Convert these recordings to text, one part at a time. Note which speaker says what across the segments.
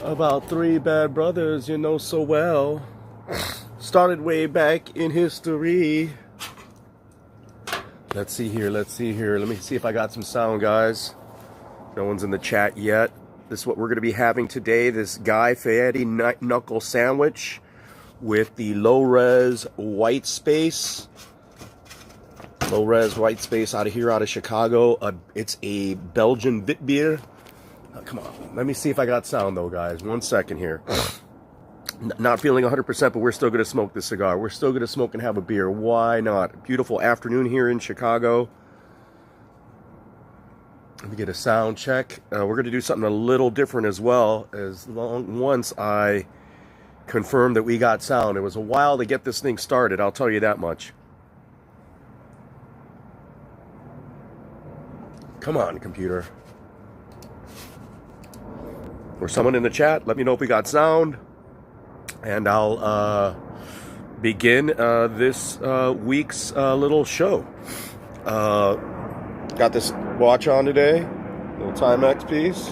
Speaker 1: about three bad brothers you know so well. Started way back in history. Let's see here. Let me see if I got some sound, guys. No one's in the chat yet. This is what we're going to be having today. This Fieri Knuckle sandwich with the low-res white space. Low-res white space out of Chicago. It's a Belgian wit beer. Come on. Let me see if I got sound, though, guys. 1 second here. Not feeling 100%, but we're still going to smoke this cigar. We're still going to smoke and have a beer. Why not? Beautiful afternoon here in Chicago. Let me get a sound check. We're going to do something a little different as well. Once I confirm that we got sound. It was a while to get this thing started, I'll tell you that much. Come on, computer. Or someone in the chat, let me know if we got sound. And I'll begin this week's little show. Got this watch on today. Little Timex piece.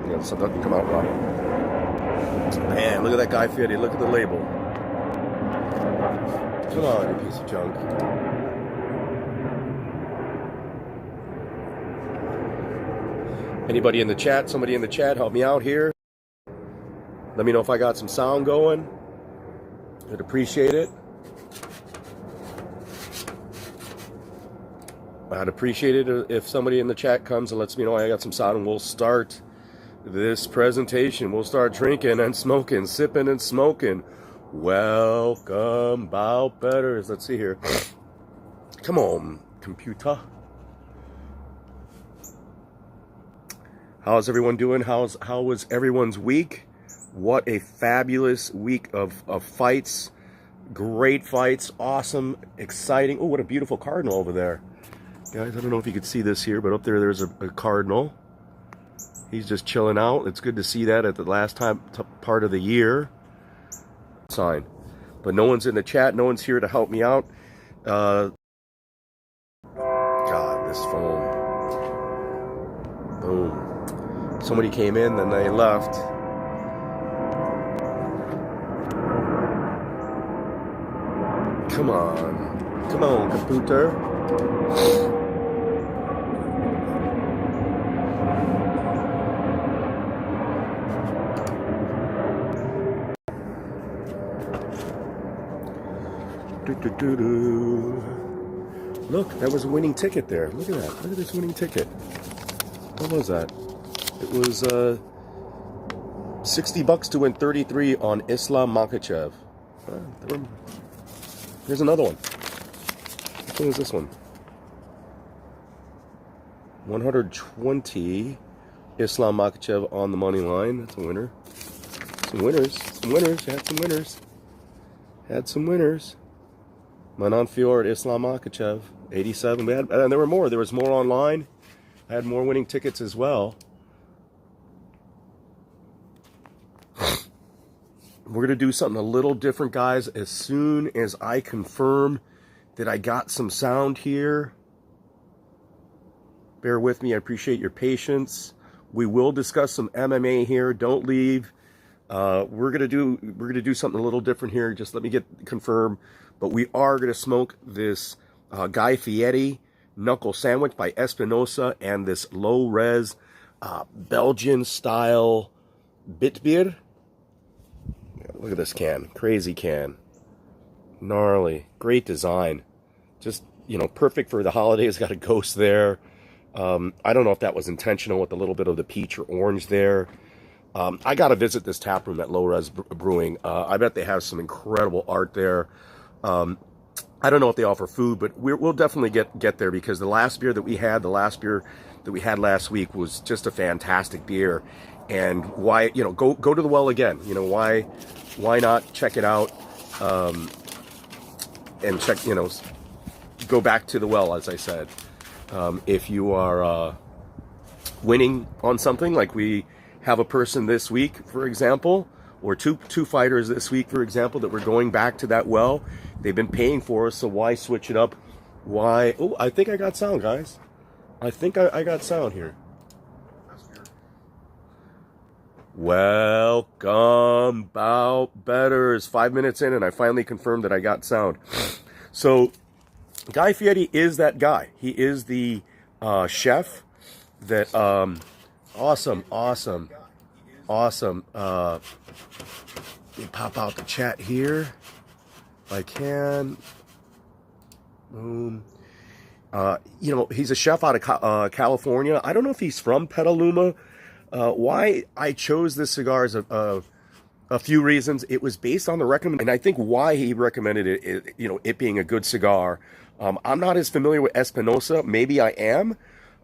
Speaker 1: Yeah, so that can come out right. Man, look at that Guy Fieri. Look at the label. Come on, you piece of junk. Anybody in the chat? Somebody in the chat, help me out here. Let me know if I got some sound going. I'd appreciate it. I'd appreciate it if somebody in the chat comes and lets me know I got some sound, and we'll start this presentation. We'll start drinking and smoking, sipping and smoking. Welcome, bow betters. Let's see here. Come on, computer. How's everyone doing? How was everyone's week? What a fabulous week of fights. Great fights. Awesome. Exciting. Oh, what a beautiful cardinal over there. Guys, I don't know if you could see this here, but up there's a cardinal. He's just chilling out. It's good to see that at the last part of the year. Sign. But no one's in the chat. No one's here to help me out. God, this phone. Boom. Somebody came in, then they left. Come on. Come on, computer. Look, that was a winning ticket there. Look at that. Look at this winning ticket. What was that? It was $60 to win 33 on Islam Makhachev. Here's another one. Which one is this one? 120 Islam Makhachev on the money line. That's a winner. Some winners. Some winners. Had some winners. Had some winners. Manon Fior at Islam Makhachev. 87. We had, and there were more. There was more online. I had more winning tickets as well. We're going to do something a little different, guys, as soon as I confirm that I got some sound here. Bear with me. I appreciate your patience. We will discuss some MMA here. Don't leave. We're gonna do something a little different here. Just let me confirm. But we are going to smoke this Guy Fieri Knuckle sandwich by Espinosa and this low-res Belgian style Bitbier. Look at this can. Crazy can. Gnarly. Great design. Just, you know, perfect for the holidays. Got a ghost there. I don't know if that was intentional with a little bit of the peach or orange there. I got to visit this tap room at Rez Brewing. I bet they have some incredible art there. I don't know if they offer food, but we'll definitely get there, because the last beer that we had last week was just a fantastic beer. And why, you know, go to the well again. You know, why not check it out, and check, you know, go back to the well, as I said. If you are winning on something, like we have a person this week, for example, or two fighters this week, for example, that we're going back to that well. They've been paying for us, so why switch it up? Why? Oh, I think I got sound, guys. I think I got sound here. Welcome, bow betters. 5 minutes in, and I finally confirmed that I got sound. So, Guy Fieri is that guy. He is the chef that, awesome. Let me pop out the chat here if I can. Boom. You know, he's a chef out of California. I don't know if he's from Petaluma. Why I chose this cigar is a few reasons. It was based on the recommend, and I think why he recommended it, you know, it being a good cigar. I'm not as familiar with Espinosa. Maybe I am.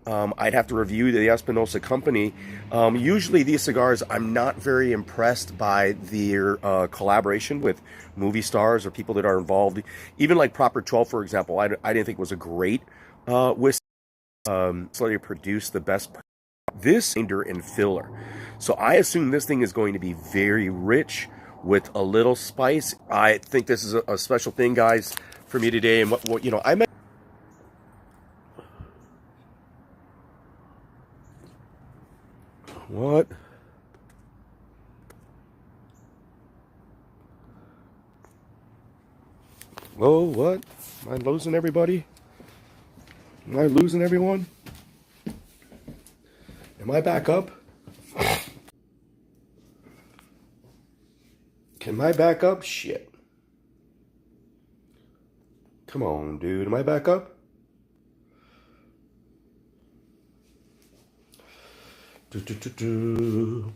Speaker 1: I'd have to review the Espinosa company. Usually these cigars, I'm not very impressed by their collaboration with movie stars or people that are involved. Even like Proper 12, for example, I didn't think was a great whiskey. So they produced the best. This binder and filler. So I assume this thing is going to be very rich with a little spice. I think this is a special thing, guys, for me today. And what you know, I met. What? Whoa, what? Am I losing everybody? Am I losing everyone? Am I back up? Can I back up? Shit. Come on, dude. Am I back up? Do.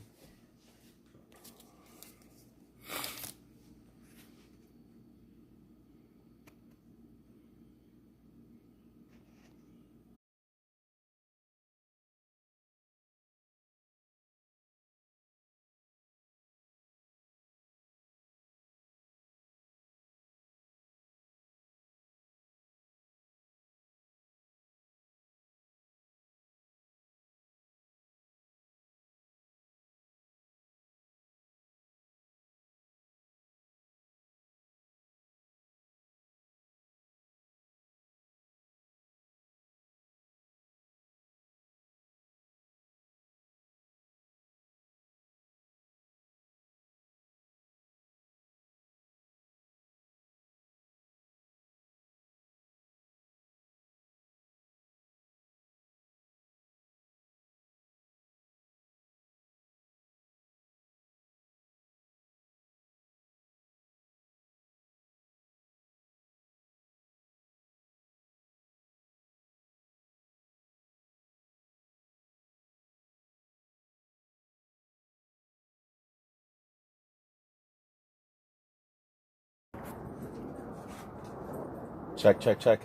Speaker 1: Check. Check.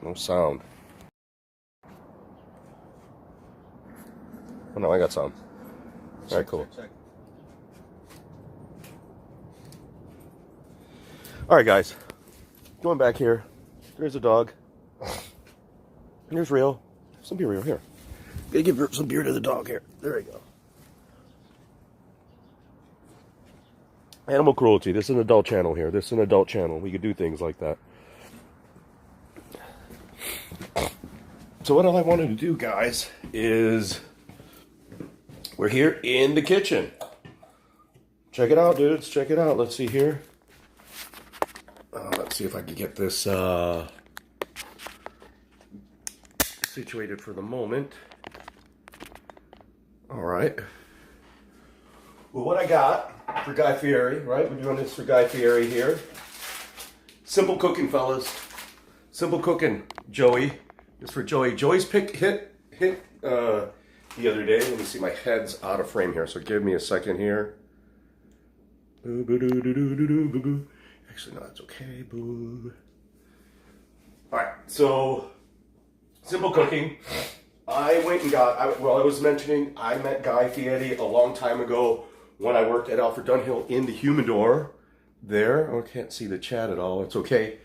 Speaker 1: No sound. Oh no, I got sound. All right, cool. All right, guys. Going back here. There's a dog. Here's Rio. Some beer, Rio. Here. Gotta give some beer to the dog here. There we go. Animal cruelty. This is an adult channel here. This is an adult channel. We could do things like that. So what all I wanted to do, guys, is we're here in the kitchen. Check it out, dudes. Check it out. Let's see here. Let's see if I can get this situated for the moment. All right. Well, what I got for Guy Fieri, right? We're doing this for Guy Fieri here. Simple cooking, fellas. Simple cooking, Joey. This for Joey. Joey's hit the other day. Let me see, my head's out of frame here, so give me a second here. Actually, no, that's okay. Boom. All right, so simple cooking. I went and got, I was mentioning, I met Guy Fieri a long time ago when I worked at Alfred Dunhill in the humidor there. Oh, I can't see the chat at all. It's okay.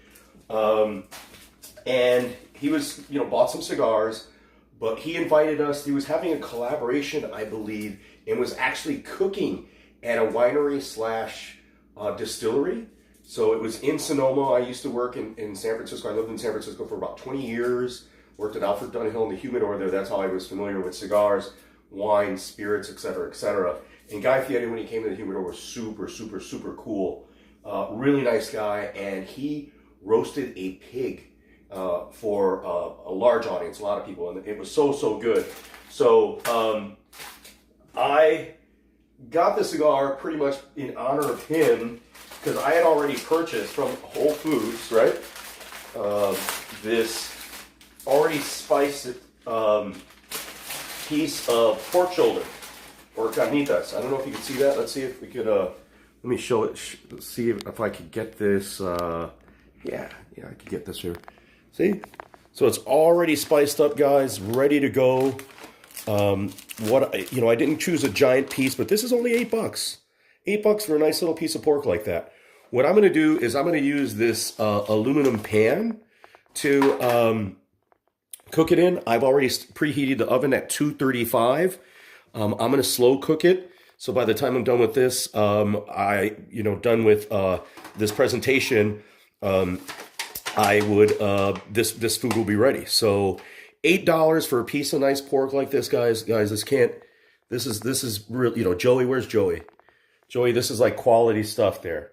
Speaker 1: And he was, bought some cigars, but he invited us. He was having a collaboration, I believe, and was actually cooking at a winery slash distillery. So it was in Sonoma. I used to work in San Francisco. I lived in San Francisco for about 20 years. Worked at Alfred Dunhill in the humidor there. That's how I was familiar with cigars, wine, spirits, etc., etc. And Guy Fieri, when he came to the humidor, was super, super, super cool. Really nice guy. And he roasted a pig for a large audience, a lot of people. And it was so, so good. So I got the cigar pretty much in honor of him, because I had already purchased from Whole Foods, right, this already spiced piece of pork shoulder, or carnitas. I don't know if you can see that. Let's see if we could, let me show it, see if I could get this, yeah, I could get this here. See? So it's already spiced up, guys, ready to go. I didn't choose a giant piece, but this is only $8. $8 for a nice little piece of pork like that. What I'm going to do is I'm going to use this aluminum pan to cook it in. I've already preheated the oven at 235. I'm going to slow cook it. So by the time I'm done with this, done with this presentation, this food will be ready. So $8 for a piece of nice pork like this, guys. This is real, Joey, where's Joey? Joey, this is like quality stuff there.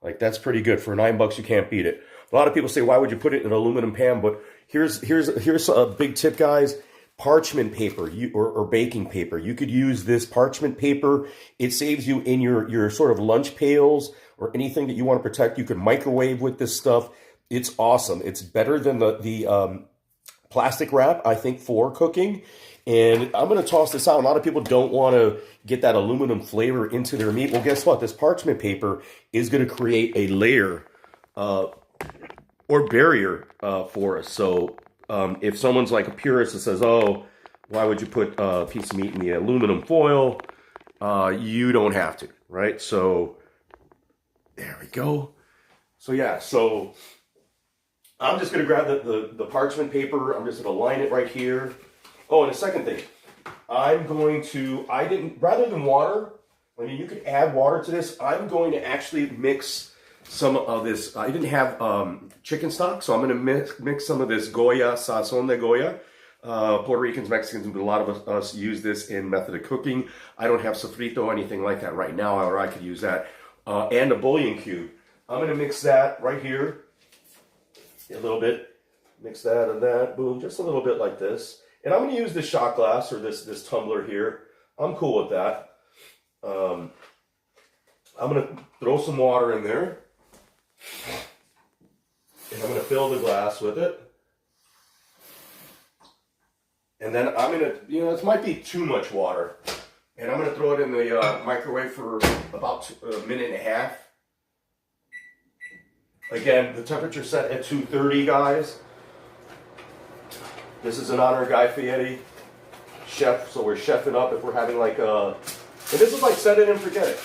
Speaker 1: Like, that's pretty good. For $9, you can't beat it. A lot of people say, why would you put it in an aluminum pan? But here's a big tip, guys. Parchment paper or baking paper. You could use this parchment paper. It saves you in your sort of lunch pails or anything that you want to protect. You could microwave with this stuff. It's awesome. It's better than the plastic wrap, I think, for cooking. And I'm going to toss this out. A lot of people don't want to get that aluminum flavor into their meat. Well, guess what? This parchment paper is going to create a layer or barrier for us. So if someone's like a purist that says, oh, why would you put a piece of meat in the aluminum foil? You don't have to, right? So there we go. So yeah, so I'm just going to grab the parchment paper. I'm just going to line it right here. Oh, and a second thing, rather than water, I mean, you could add water to this. I'm going to actually mix some of this. I didn't have chicken stock, so I'm going to mix some of this Goya, Sazon de Goya. Puerto Ricans, Mexicans, but a lot of us use this in method of cooking. I don't have sofrito or anything like that right now, or I could use that. And a bouillon cube. I'm going to mix that right here. A little bit. Mix that and that. Boom. Just a little bit like this. And I'm going to use this shot glass or this tumbler here. I'm cool with that. I'm going to throw some water in there. And I'm going to fill the glass with it. And then I'm going to, this might be too much water. And I'm going to throw it in the microwave for about a minute and a half. Again, the temperature set at 230, guys. This is in honor of Guy Fieri, chef, so we're chefing up if we're having like a, and this is like set it and forget it,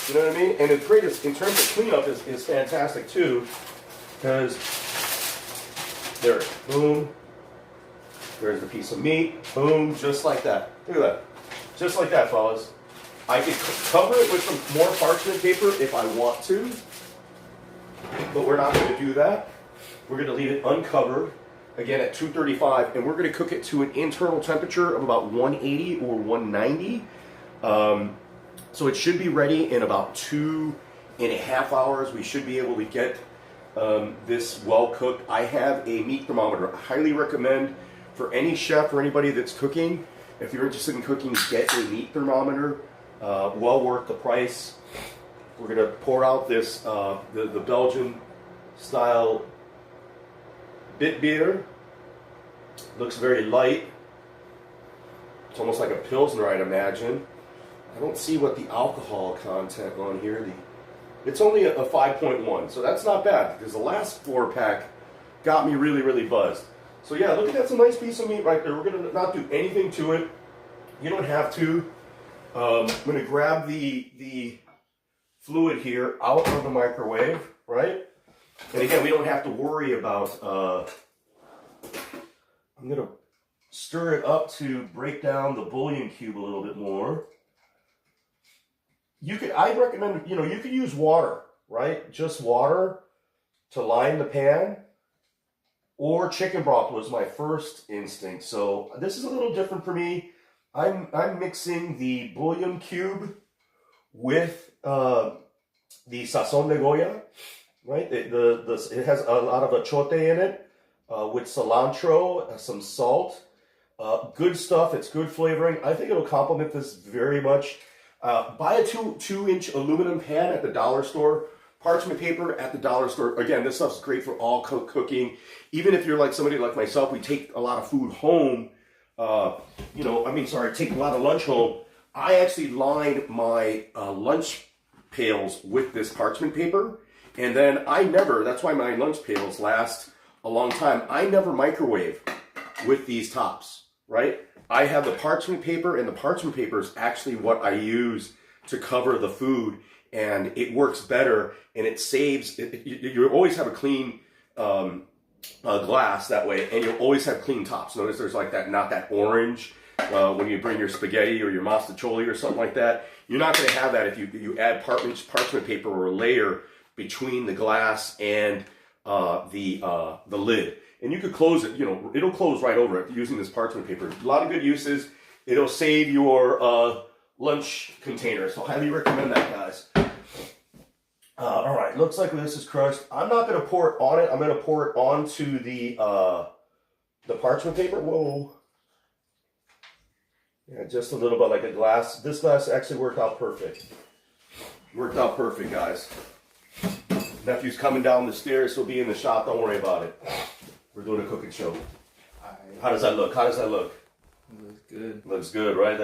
Speaker 1: you know what I mean? And it's great, in terms of cleanup is fantastic too, because there, boom, there's the piece of meat, boom, just like that. Look at that, just like that, fellas. I could cover it with some more parchment paper if I want to, but we're not going to do that. We're going to leave it uncovered. Again at 235, and we're going to cook it to an internal temperature of about 180 or 190. So it should be ready in about 2.5 hours. We should be able to get this well cooked. I have a meat thermometer. I highly recommend for any chef or anybody that's cooking, if you're interested in cooking, get a meat thermometer. Well worth the price. We're going to pour out this the Belgian style bit beer. Looks very light. It's almost like a Pilsner, I'd imagine. I don't see what the alcohol content on here. It's only a 5.1, so that's not bad, because the last 4-pack got me really, really buzzed. So yeah, look at that's a nice piece of meat right there. We're going to not do anything to it. You don't have to. I'm going to grab the fluid here out of the microwave, right? And again, we don't have to worry about, I'm going to stir it up to break down the bouillon cube a little bit more. I'd recommend, you could use water. right? Just water to line the pan, or chicken broth was my first instinct. So this is a little different for me. I'm mixing the bouillon cube with the sazon de Goya, right? It has a lot of achote in it, with cilantro, some salt. Good stuff. It's good flavoring. I think it'll complement this very much. Buy a 2-inch aluminum pan at the dollar store. Parchment paper at the dollar store. Again, this stuff's great for all cooking. Even if you're like somebody like myself, we take a lot of food home. Take a lot of lunch home. I actually line my lunch pails with this parchment paper. And then that's why my lunch pails last a long time. I never microwave with these tops, right? I have the parchment paper, and the parchment paper is actually what I use to cover the food, and it works better, and it saves, you always have a clean glass that way, and you'll always have clean tops. Notice there's like that, not that orange when you bring your spaghetti or your mastacholi or something like that. You're not going to have that if you add parchment paper or a layer between the glass and the lid. And you could close it, it'll close right over it using this parchment paper. A lot of good uses. It'll save your lunch container. So highly recommend that, guys. All right, looks like this is crushed. I'm not going to pour it on it. I'm going to pour it onto the parchment paper. Whoa. Yeah, just a little bit like a glass. This glass actually worked out perfect. Worked out perfect, guys. Nephew's coming down the stairs. He'll be in the shop. Don't worry about it. We're doing a cooking show. How does that look? Looks good. Looks good, right?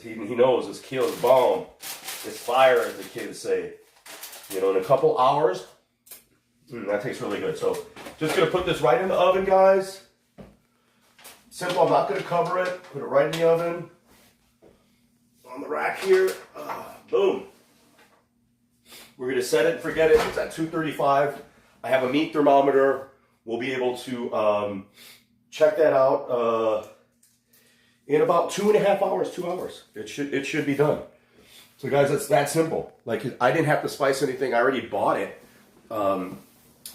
Speaker 1: He knows his kill is bomb. It's fire, as the kids say. In a couple hours, that tastes really good. So just gonna put this right in the oven, guys. Simple. I'm not gonna cover it. Put it right in the oven. On the rack here. Boom. We're gonna set it and forget it. It's at 235. I have a meat thermometer. We'll be able to check that out in about 2.5 hours, 2 hours. It should be done. So guys, it's that simple. Like, I didn't have to spice anything. I already bought it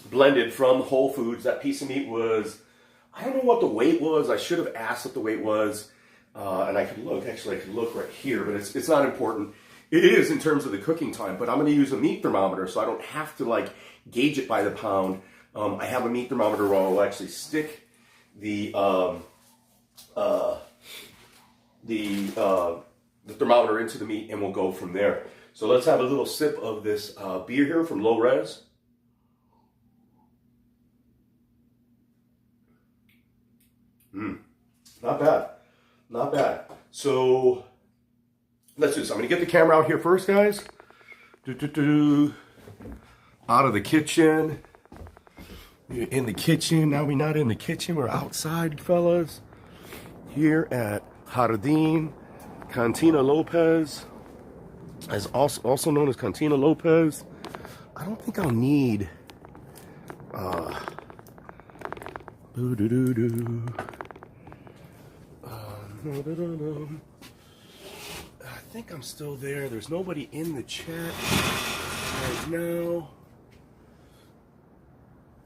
Speaker 1: blended from Whole Foods. That piece of meat was, I don't know what the weight was. I should have asked what the weight was. And I could look, actually I could look right here, but it's not important. It is in terms of the cooking time, but I'm gonna use a meat thermometer so I don't have to like gauge it by the pound. I have a meat thermometer where I'll actually stick the thermometer into the meat, and we'll go from there. So let's have a little sip of this beer here from Low Rez. Not bad. Not bad. So let's do this. I'm going to get the camera out here first, guys. Out of the kitchen. We're in the kitchen. Now we're not in the kitchen. We're outside, fellas. Here at Jardín Cantina Lopez, as also known as Cantina Lopez. I don't think I'll need I think I'm still there. There's nobody in the chat right now.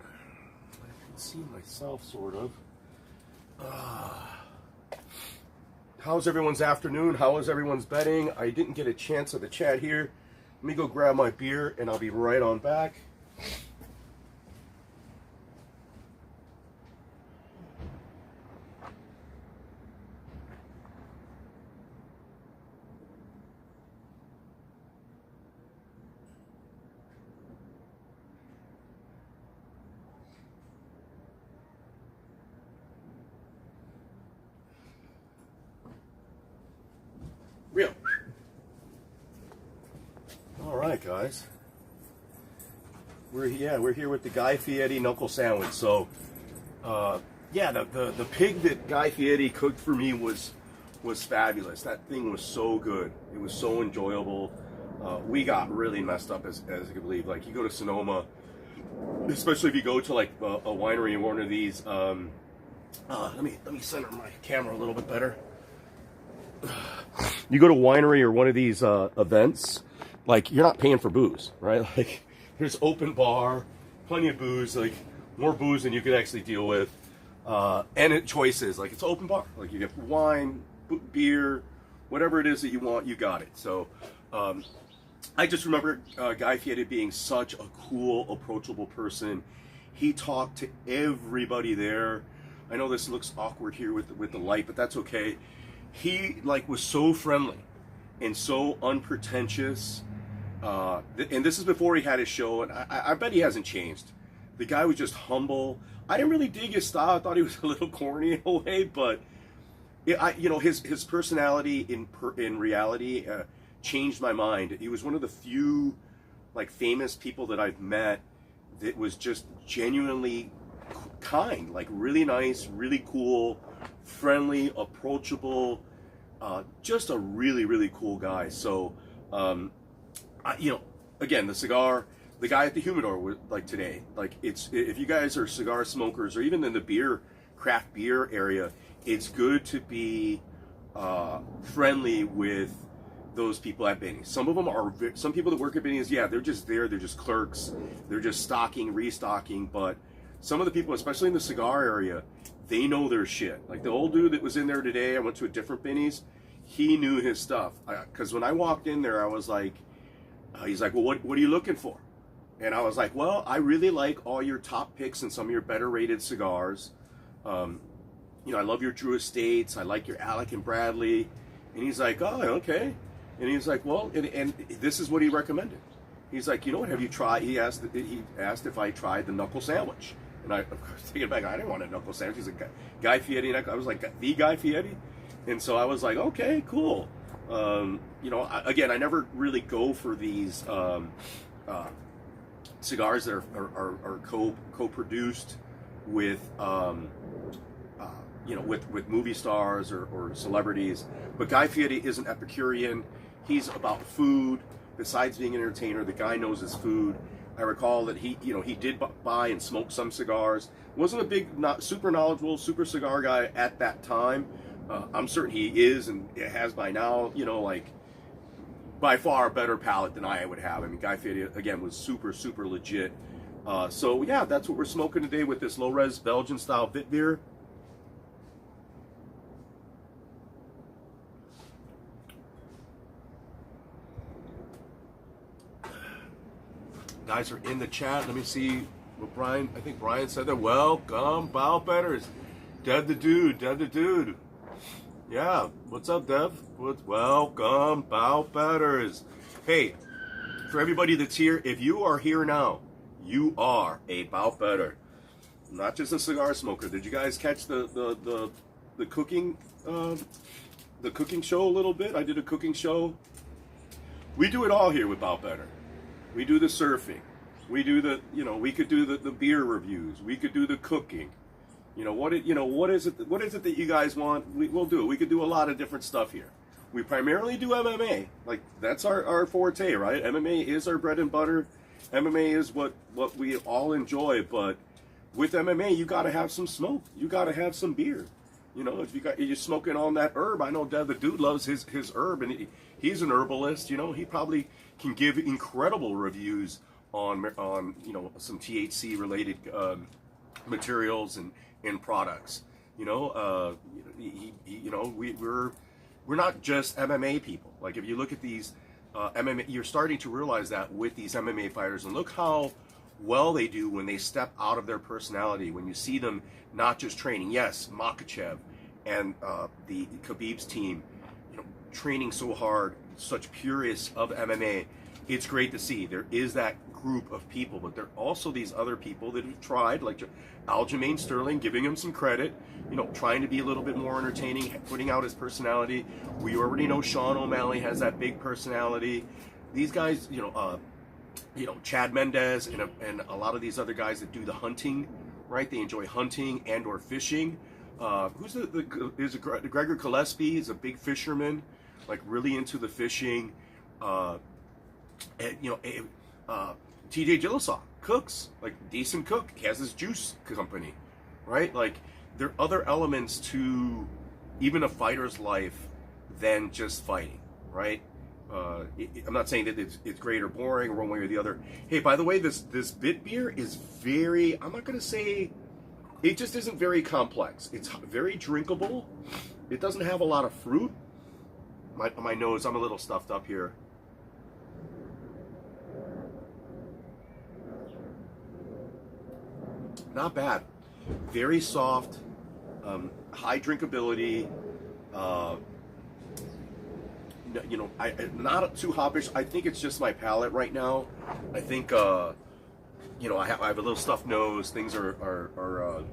Speaker 1: I can see myself, sort of. How's everyone's afternoon? How is everyone's betting? I didn't get a chance at the chat here. Let me go grab my beer and I'll be right on back. Real. All right, guys. We're here with the Guy Fieri Knuckle sandwich. So, yeah, the pig that Guy Fieri cooked for me was fabulous. That thing was so good. It was so enjoyable. We got really messed up, as you can believe. Like, you go to Sonoma, especially if you go to like a winery or one of these. Let me center my camera a little bit better. You go to a winery or one of these events, like, you're not paying for booze, right? Like, There's open bar, plenty of booze, like more booze than you could actually deal with. And choices, like it's open bar. Like you get wine, beer, whatever it is that you want, you got it. So I just remember Guy Fieri being such a cool, approachable person. He talked to everybody there. I know this looks awkward here with the light, but that's okay. He like was so friendly and so unpretentious. And this is before he had his show, and I bet he hasn't changed. The guy was just humble. I didn't really dig his style. I thought he was a little corny in a way, but his personality in reality changed my mind. He was one of the few like famous people that I've met that was just genuinely kind, like really nice, really cool, friendly, approachable, just a really, really cool guy. So, again, the guy at the humidor, like today, like if you guys are cigar smokers or even in the craft beer area, it's good to be friendly with those people at Benny's. Some people that work at Benny's, yeah, they're just there, they're just clerks, they're just stocking, restocking, but some of the people, especially in the cigar area, they know their shit. Like the old dude that was in there today, I went to a different Benny's, he knew his stuff. Because when I walked in there, I was like, he's like, well, what are you looking for? And I was like, well, I really like all your top picks and some of your better rated cigars. I love your Drew Estates, I like your Alec and Bradley. And he's like, oh, okay. And he's like, well, and this is what he recommended. He's like, you know what, have you tried, he asked if I tried the knuckle sandwich. And I, of course, taking it back, I didn't want a knuckle sandwich. He's like, Guy Fieri. I was like, the Guy Fieri? And so I was like, okay, cool. Again, I never really go for these cigars that are co-produced with, with movie stars or celebrities. But Guy Fieri is an Epicurean. He's about food. Besides being an entertainer, the guy knows his food. I recall that he did buy and smoke some cigars. Wasn't a big, not super knowledgeable, super cigar guy at that time. I'm certain he is and has by now, by far a better palate than I would have. I mean, Guy Fieri, again, was super, super legit. So yeah, that's what we're smoking today with this low-res Belgian style Vit beer. Guys are in the chat. Let me see what I think Brian said there. Welcome, Bow Betters. Dev the dude. Yeah, what's up, Dev? Welcome, Bow Betters. Hey, for everybody that's here, if you are here now, you are a Bow Better. Not just a cigar smoker. Did you guys catch the cooking show a little bit? I did a cooking show. We do it all here with Bow Better. We do the surfing. We do we could do the beer reviews. We could do the cooking. What is it that you guys want? We'll do it. We could do a lot of different stuff here. We primarily do MMA. Like that's our forte, right? MMA is our bread and butter. MMA is what we all enjoy, but with MMA you got to have some smoke. You got to have some beer. If you're smoking on that herb, I know Dev the dude loves his herb, and he's an herbalist. He probably can give incredible reviews on some THC related materials and products. We're not just MMA people. Like if you look at these MMA, you're starting to realize that with these MMA fighters, and look how well they do when they step out of their personality. When you see them not just training, yes, Makhachev and the Khabib's team, training so hard, such purists of MMA. It's great to see. There is that group of people, but there are also these other people that have tried, like Aljamain Sterling, giving him some credit, trying to be a little bit more entertaining, putting out his personality. We already know Sean O'Malley has that big personality. These guys, Chad Mendez and a lot of these other guys that do the hunting, right? They enjoy hunting and or fishing. Who's is Gregor Gillespie is a big fisherman, like really into the fishing. TJ Gillisaw cooks, like decent cook, has his juice company, right? Like there are other elements to even a fighter's life than just fighting, right? I'm not saying that it's great or boring or one way or the other. Hey, by the way, this bit beer is very, I'm not going to say, it just isn't very complex. It's very drinkable. It doesn't have a lot of fruit. My nose, I'm a little stuffed up here. Not bad. Very soft, high drinkability. You know, not too hoppish. I think it's just my palate right now. I think, you know, I have a little stuffed nose. Things are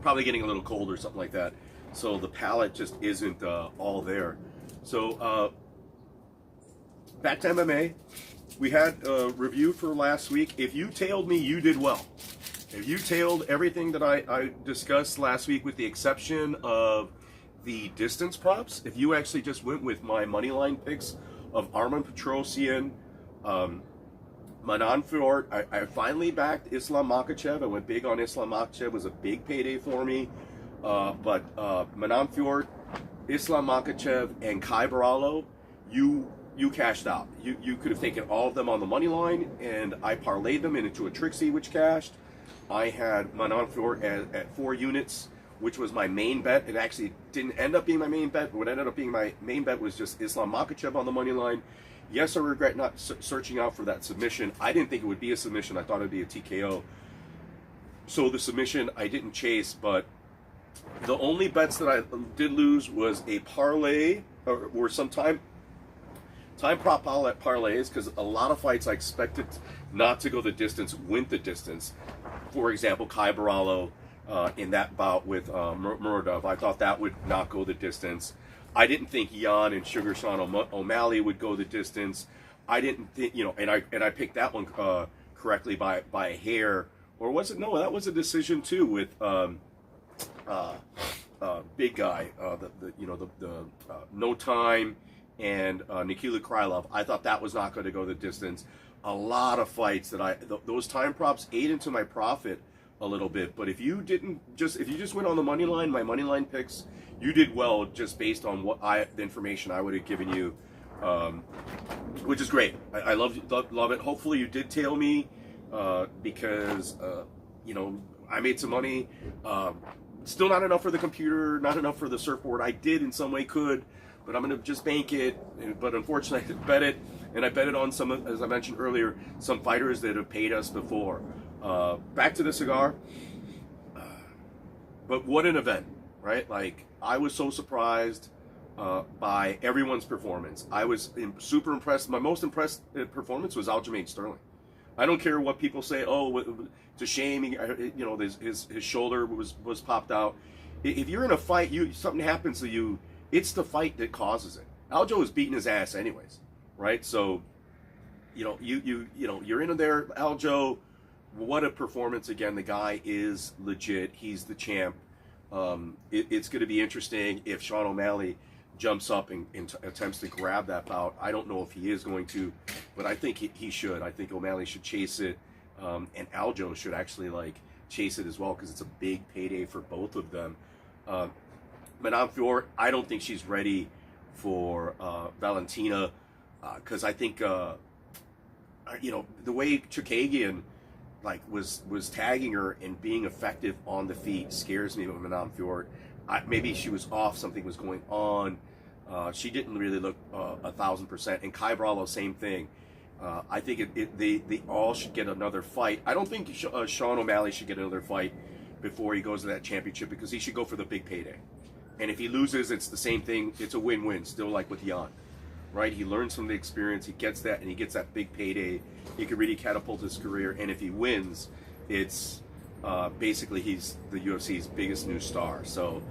Speaker 1: probably getting a little cold or something like that. So the palate just isn't all there. So back to MMA. We had a review for last week. If you tailed me, you did well. If you tailed everything that I discussed last week with the exception of the distance props, if you actually just went with my money line picks of Arman Petrosyan, Manon Fiort, I finally backed Islam Makhachev. I went big on Islam Makhachev. It was a big payday for me. But Manon Fiort, Islam Makhachev, and Kai Barallo, you cashed out. You could have taken all of them on the money line, and I parlayed them into a Trixie, which cashed. I had Manon Fiort at 4 units, which was my main bet. It actually didn't end up being my main bet. What ended up being my main bet was just Islam Makhachev on the money line. Yes, I regret not searching out for that submission. I didn't think it would be a submission. I thought it would be a TKO. So the submission I didn't chase, but the only bets that I did lose was a parlay or some time prop parlays, because a lot of fights I expected not to go the distance went the distance. For example, Kai Barallo in that bout with Muradov, I thought that would not go the distance. I didn't think Jan and Sugar Sean O'Malley would go the distance. I didn't think, you know, and I picked that one correctly by a hair, or was it? No, that was a decision too with big guy, the No Time and Nikita Krylov. I thought that was not going to go the distance. A lot of fights that those time props ate into my profit a little bit. But if you just went on the money line, my money line picks, you did well just based on the information I would have given you, which is great. I love it. Hopefully you did tail me because you know, I made some money. Still not enough for the computer, not enough for the surfboard. I did in some way could, but I'm going to just bank it. But unfortunately, I bet it, and I bet it on some, as I mentioned earlier, some fighters that have paid us before. Back to the cigar. But what an event, right? Like, I was so surprised by everyone's performance. I was super impressed. My most impressed performance was Aljamain Sterling. I don't care what people say. Oh, it's a shame. You know, his shoulder was popped out. If you're in a fight, something happens to you. It's the fight that causes it. Aljo was beating his ass anyways, right? So, you know, you're in there, Aljo. What a performance again. The guy is legit. He's the champ. It's going to be interesting if Sean O'Malley jumps up and attempts to grab that bout. I don't know if he is going to, but I think he should. I think O'Malley should chase it, and Aljo should actually chase it as well, because it's a big payday for both of them. Manon Fiort, I don't think she's ready for Valentina, because I think you know, the way Chookagian was tagging her and being effective on the feet scares me with Manon Fiort. Maybe she was off, something was going on. She didn't really look 1,000%. And Kai Barallo, same thing. I think they all should get another fight. I don't think Sean O'Malley should get another fight before he goes to that championship, because he should go for the big payday. And if he loses, it's the same thing. It's a win-win, still like with Jan, right? He learns from the experience. He gets that, and he gets that big payday. He could really catapult his career. And if he wins, it's basically he's the UFC's biggest new star. So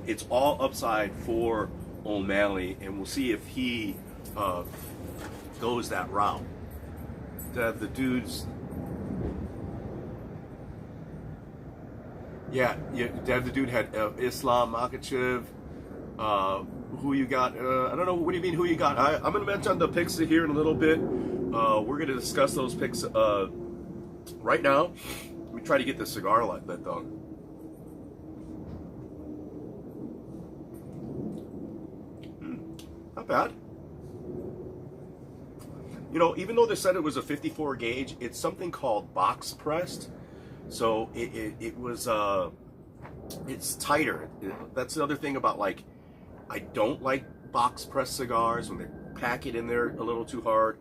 Speaker 1: it's all upside for O'Malley, and we'll see if he goes that route. The dudes, Dev the dude had Islam Makhachev. Who you got? I don't know. What do you mean? Who you got? I'm going to mention the picks here in a little bit. We're going to discuss those picks right now. Let me try to get the cigar lit though. Not bad. You know, even though they said it was a 54 gauge, it's something called box pressed. So it was, it's tighter. That's the other thing about, like, I don't like box pressed cigars when they pack it in there a little too hard.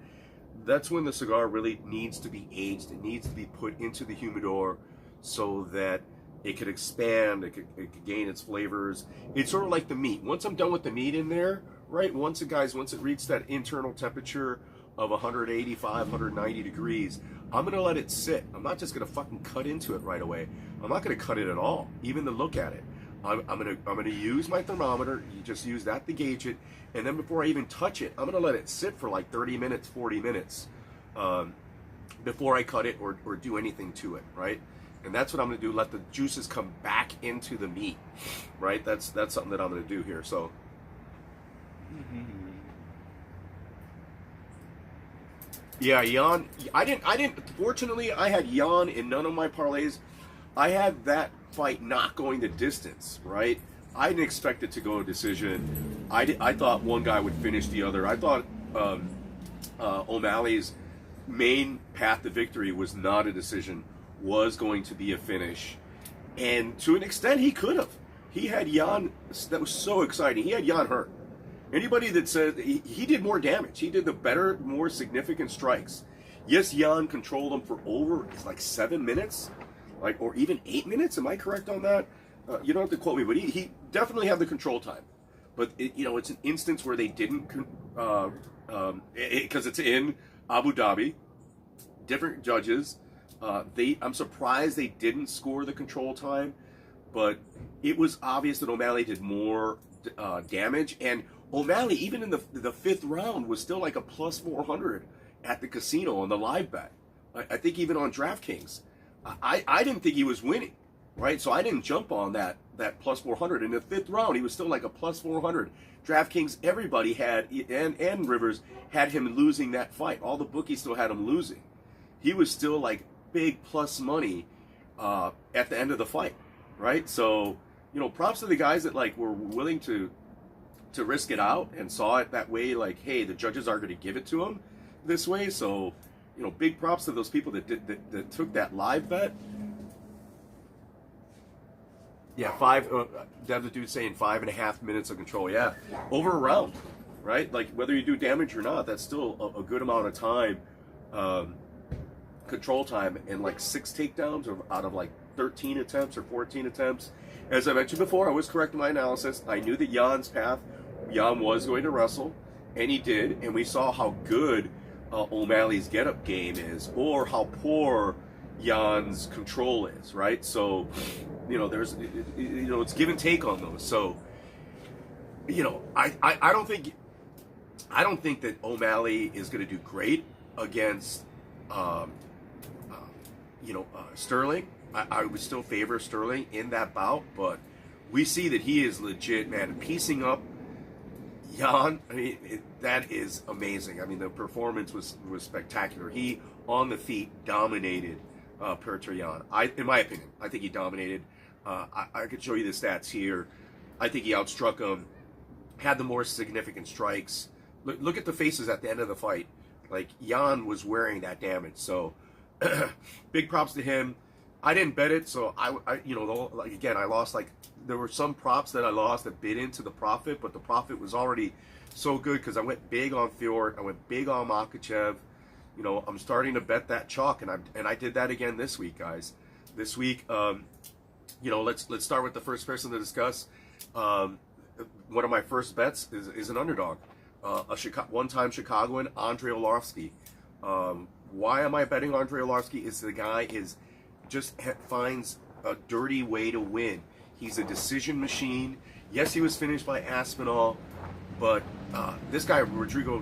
Speaker 1: That's when the cigar really needs to be aged. It needs to be put into the humidor so that it could expand, it could gain its flavors. It's sort of like the meat. Once I'm done with the meat in there, right, once it reaches that internal temperature of 185, 190 degrees, I'm going to let it sit. I'm not just going to fucking cut into it right away. I'm not going to cut it at all, even to look at it. I'm going to use my thermometer. You just use that to gauge it. And then before I even touch it, I'm going to let it sit for like 30 minutes, 40 minutes before I cut it or do anything to it, right? And that's what I'm going to do. Let the juices come back into the meat, right? That's something that I'm going to do here. So, yeah, Jan. I didn't. Fortunately, I had Jan in none of my parlays. I had that fight not going the distance, right? I didn't expect it to go a decision. I thought one guy would finish the other. I thought O'Malley's main path to victory was not a decision, was going to be a finish. And to an extent, he could have. He had Jan, that was so exciting. He had Jan hurt. Anybody that said he did more damage, he did the better, more significant strikes. Yes, Jan controlled him for over like 7 minutes, like, or even 8 minutes. Am I correct on that? You don't have to quote me, but he definitely had the control time. But it's an instance where they didn't, because it's in Abu Dhabi, different judges. I'm surprised they didn't score the control time, but it was obvious that O'Malley did more damage. And O'Malley, even in the fifth round, was still like a plus 400 at the casino on the live bet. I think even on DraftKings. I didn't think he was winning, right? So I didn't jump on that plus 400. In the fifth round, he was still like a plus 400. DraftKings, everybody had, and Rivers had him losing that fight. All the bookies still had him losing. He was still like big plus money at the end of the fight, right? So, props to the guys that like were willing to risk it out and saw it that way, like, hey, the judges are going to give it to him this way. So, big props to those people that took that live bet. Yeah, the dude saying 5.5 minutes of control. Yeah, over a round, right? Like, whether you do damage or not, that's still a good amount of time, control time, and like 6 takedowns out of like 13 attempts or 14 attempts. As I mentioned before, I was correct in my analysis. I knew that Jan's path, Jan was going to wrestle, and he did, and we saw how good O'Malley's get-up game is, or how poor Jan's control is, right? So, there's, it's give and take on those. So, I don't think that O'Malley is going to do great against, Sterling. I would still favor Sterling in that bout, but we see that he is legit, man. Piecing up Jan, that is amazing. I mean, the performance was spectacular. He, on the feet, dominated Petr Yan. In my opinion, I think he dominated. I could show you the stats here. I think he outstruck him, had the more significant strikes. Look at the faces at the end of the fight. Like, Jan was wearing that damage. So, big props to him. I didn't bet it, so I lost, like, there were some props that I lost that bid into the profit, but the profit was already so good because I went big on Fiori, I went big on Makhachev. I'm starting to bet that chalk, and I did that again this week, guys. This week, let's start with the first person to discuss. One of my first bets is an underdog, one-time Chicagoan, Andrei Arlovski. Why am I betting Andrei Arlovski? Is the guy finds a dirty way to win. He's a decision machine. Yes, he was finished by Aspinall, but this guy, Rodrigo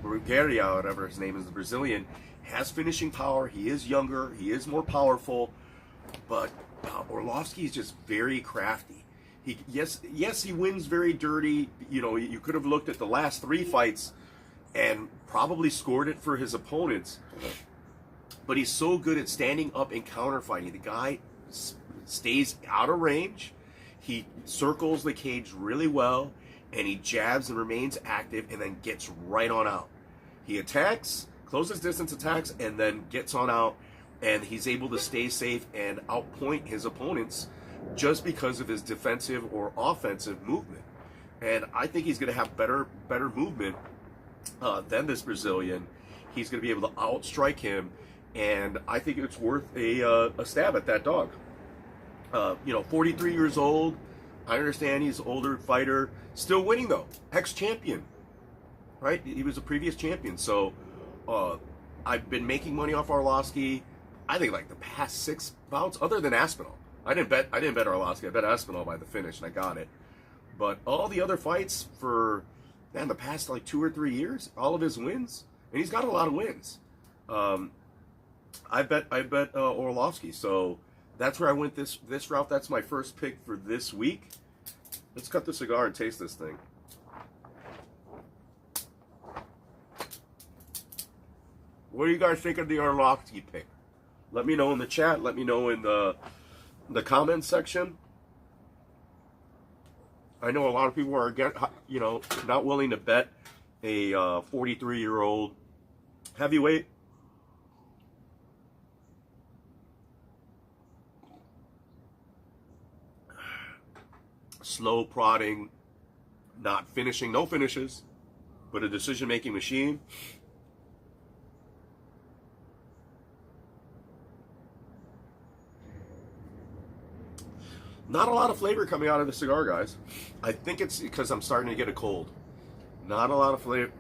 Speaker 1: Brugueria, whatever his name is, the Brazilian, has finishing power. He is younger. He is more powerful, but Arlovski is just very crafty. He wins very dirty. You could have looked at the last 3 fights and probably scored it for his opponents, but he's so good at standing up and counterfighting. The guy stays out of range, he circles the cage really well, and he jabs and remains active and then gets right on out. He attacks, closes distance attacks, and then gets on out, and he's able to stay safe and outpoint his opponents just because of his defensive or offensive movement. And I think he's going to have better movement than this Brazilian. He's going to be able to outstrike him, and I think it's worth a stab at that dog. 43 years old. I understand he's an older fighter, still winning though. Ex-champion, right? He was a previous champion. So I've been making money off Arlovski. I think like the past 6 bouts, other than Aspinall. I didn't bet Arlovski. I bet Aspinall by the finish, and I got it. But all the other fights for the past like 2 or 3 years, all of his wins, and he's got a lot of wins. I bet Arlovski. So that's where I went this route. That's my first pick for this week. Let's cut the cigar and taste this thing. What do you guys think of the Arlovski pick? Let me know in the chat. Let me know in the comments section. I know a lot of people are not willing to bet a 43-year-old heavyweight. Slow prodding, not finishing, no finishes, but a decision-making machine. Not a lot of flavor coming out of the cigar, guys. I think it's because I'm starting to get a cold. Not a lot of flavor.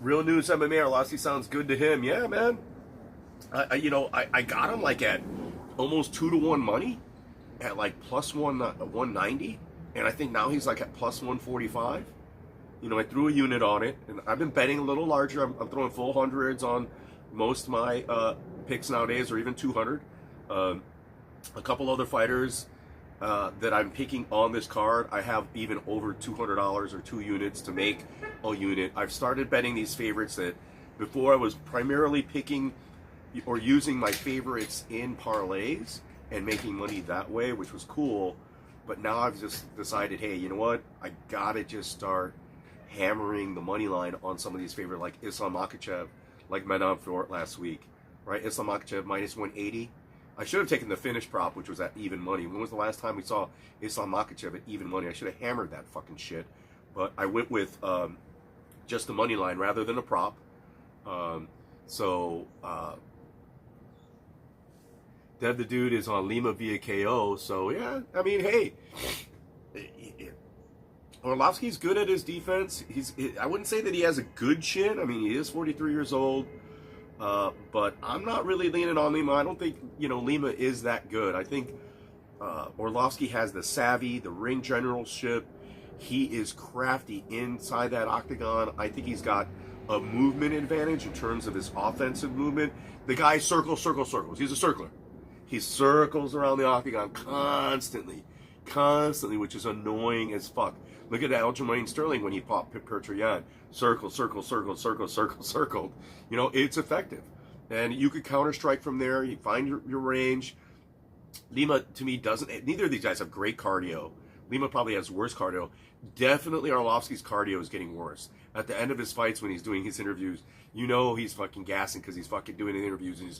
Speaker 1: Real News MMA, Arlovski sounds good to him. Yeah, man. I got him like at almost 2-to-1 money at like plus 190, and I think now he's like at plus 145. I threw a unit on it, and I've been betting a little larger. I'm throwing full hundreds on most of my picks nowadays, or even 200. A couple other fighters that I'm picking on this card, I have even over $200 or 2 units to make a unit. I've started betting these favorites that before I was primarily picking or using my favorites in parlays and making money that way, which was cool. But now I've just decided, hey, you know what? I gotta just start hammering the money line on some of these favorites, like Islam Makhachev, like Menon Fort last week, right? Islam Makhachev minus 180. I should have taken the finish prop, which was at even money. When was the last time we saw Islam Makhachev at even money? I should have hammered that fucking shit. But I went with just the money line rather than a prop. Dev the Dude is on Lima via KO. So, yeah, I mean, hey. Arlovski's good at his defense. I wouldn't say that he has a good chin. I mean, he is 43 years old. But I'm not really leaning on Lima. I don't think, Lima is that good. I think Arlovski has the savvy, the ring generalship. He is crafty inside that octagon. I think he's got a movement advantage in terms of his offensive movement. The guy circles. He's a circler. He circles around the octagon constantly, which is annoying as fuck. Look at Aljamain Sterling when he popped Petroyan. Circle. It's effective. And you could counter-strike from there. You find your range. Lima, to me, doesn't... Neither of these guys have great cardio. Lima probably has worse cardio. Definitely Arlovski's cardio is getting worse. At the end of his fights, when he's doing his interviews, he's fucking gassing because he's fucking doing the interviews. And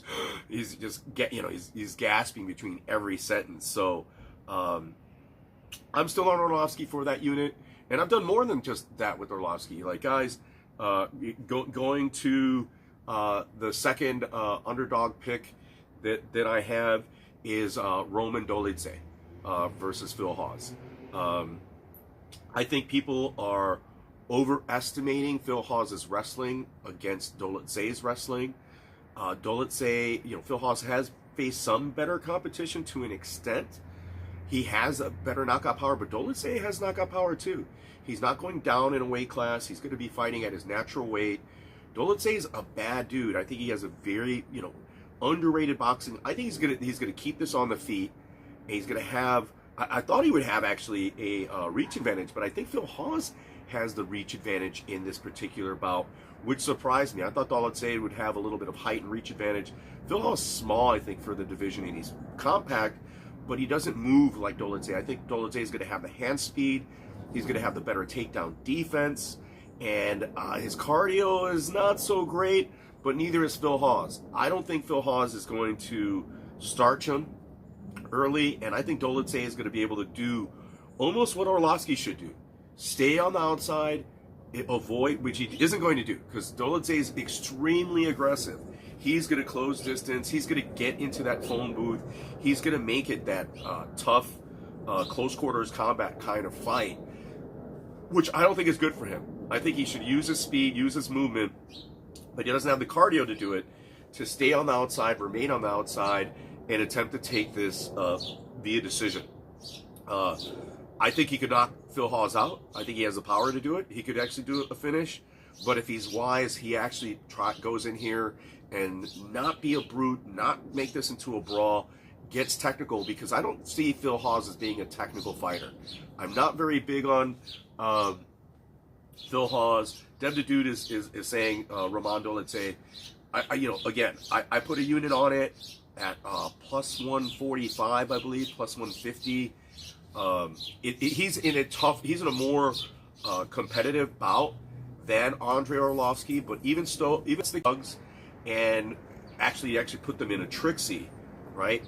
Speaker 1: he's just he's gasping between every sentence. So, I'm still on Arlovski for that unit, and I've done more than just that with Arlovski. Like, guys, going to the second underdog pick that I have is Roman Dolidze versus Phil Hawes. I think people are overestimating Phil Hawes' wrestling against Dolidze's wrestling. Dolidze, Phil Hawes has faced some better competition to an extent. He has a better knockout power, but Dolidze has knockout power too. He's not going down in a weight class. He's going to be fighting at his natural weight. Dolidze is a bad dude. I think he has a very, underrated boxing. I think he's gonna keep this on the feet, and he's gonna have. I thought he would have actually a reach advantage, but I think Phil Hawes has the reach advantage in this particular bout, which surprised me. I thought Dolidze would have a little bit of height and reach advantage. Phil Hawes is small, I think, for the division, and he's compact, but he doesn't move like Dolidze. I think Dolidze is going to have the hand speed. He's going to have the better takedown defense, And his cardio is not so great, but neither is Phil Hawes. I don't think Phil Hawes is going to starch him early, and I think Dolitze is going to be able to do almost what Orlovsky should do. Stay on the outside, avoid, which he isn't going to do, because Dolitze is extremely aggressive. He's going to close distance. He's going to get into that phone booth. He's going to make it that tough, close quarters combat kind of fight, which I don't think is good for him. I think he should use his speed, use his movement, but he doesn't have the cardio to do it, to stay on the outside, remain on the outside, and attempt to take this via decision. I think he could knock Phil Hawes out. I think he has the power to do it. He could actually do a finish. But if he's wise, he actually goes in here and not be a brute, not make this into a brawl, gets technical, because I don't see Phil Hawes as being a technical fighter. I'm not very big on Phil Hawes. Deb the Dude is saying Roman Dolitze. I put a unit on it at plus 145, I believe, plus 150. He's in a more competitive bout than Andrei Arlovsky, but even the Dogs, and actually put them in a Trixie, right?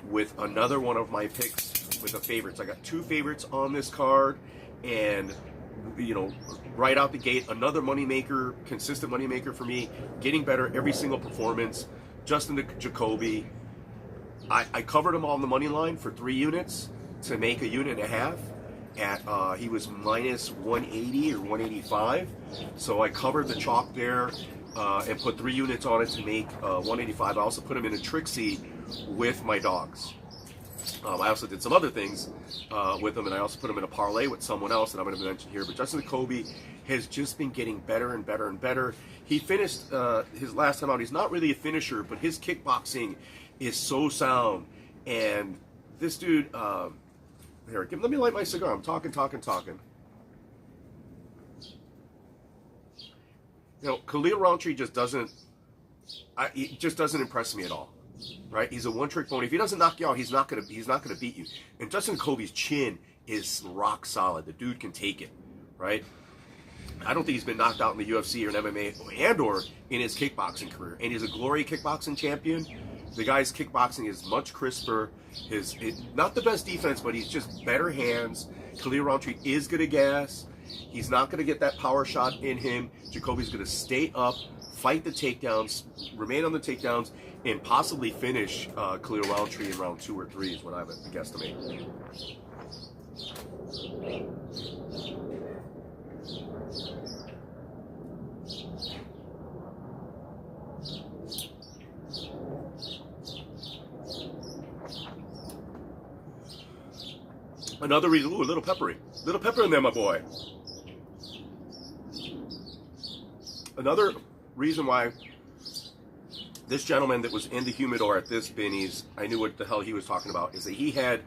Speaker 1: With another one of my picks with the favorites. I got two favorites on this card, and right out the gate, another moneymaker, consistent moneymaker for me, getting better every single performance. Justin Jacoby, I covered him on the money line for 3 units to make a unit and a half. He was minus 180 or 185, so I covered the chalk there and put 3 units on it to make 185. I also put him in a Trixie with my dogs. I also did some other things with him, and I also put him in a parlay with someone else that I'm going to mention here. But Justin Jacoby has just been getting better and better and better. He finished his last time out. He's not really a finisher, but his kickboxing is so sound. And this dude, here, let me light my cigar. I'm talking. Khalil Rountree just doesn't impress me at all. Right? He's a one-trick pony. If he doesn't knock you out, he's not gonna beat you. And Justin Jacoby's chin is rock solid. The dude can take it, right? I don't think he's been knocked out in the UFC or in MMA and/or in his kickboxing career. And he's a Glory kickboxing champion. The guy's kickboxing is much crisper. Not the best defense, but he's just better hands. Khalil Rountree is gonna gas. He's not gonna get that power shot in him. Jacoby's gonna stay up, fight the takedowns, remain on the takedowns, and possibly finish Khalil Rountree in round 2 or 3 is what I would guesstimate. Another reason, a little peppery. Little pepper in there, my boy. Another reason why this gentleman that was in the humidor at this Binny's, I knew what the hell he was talking about, is that he had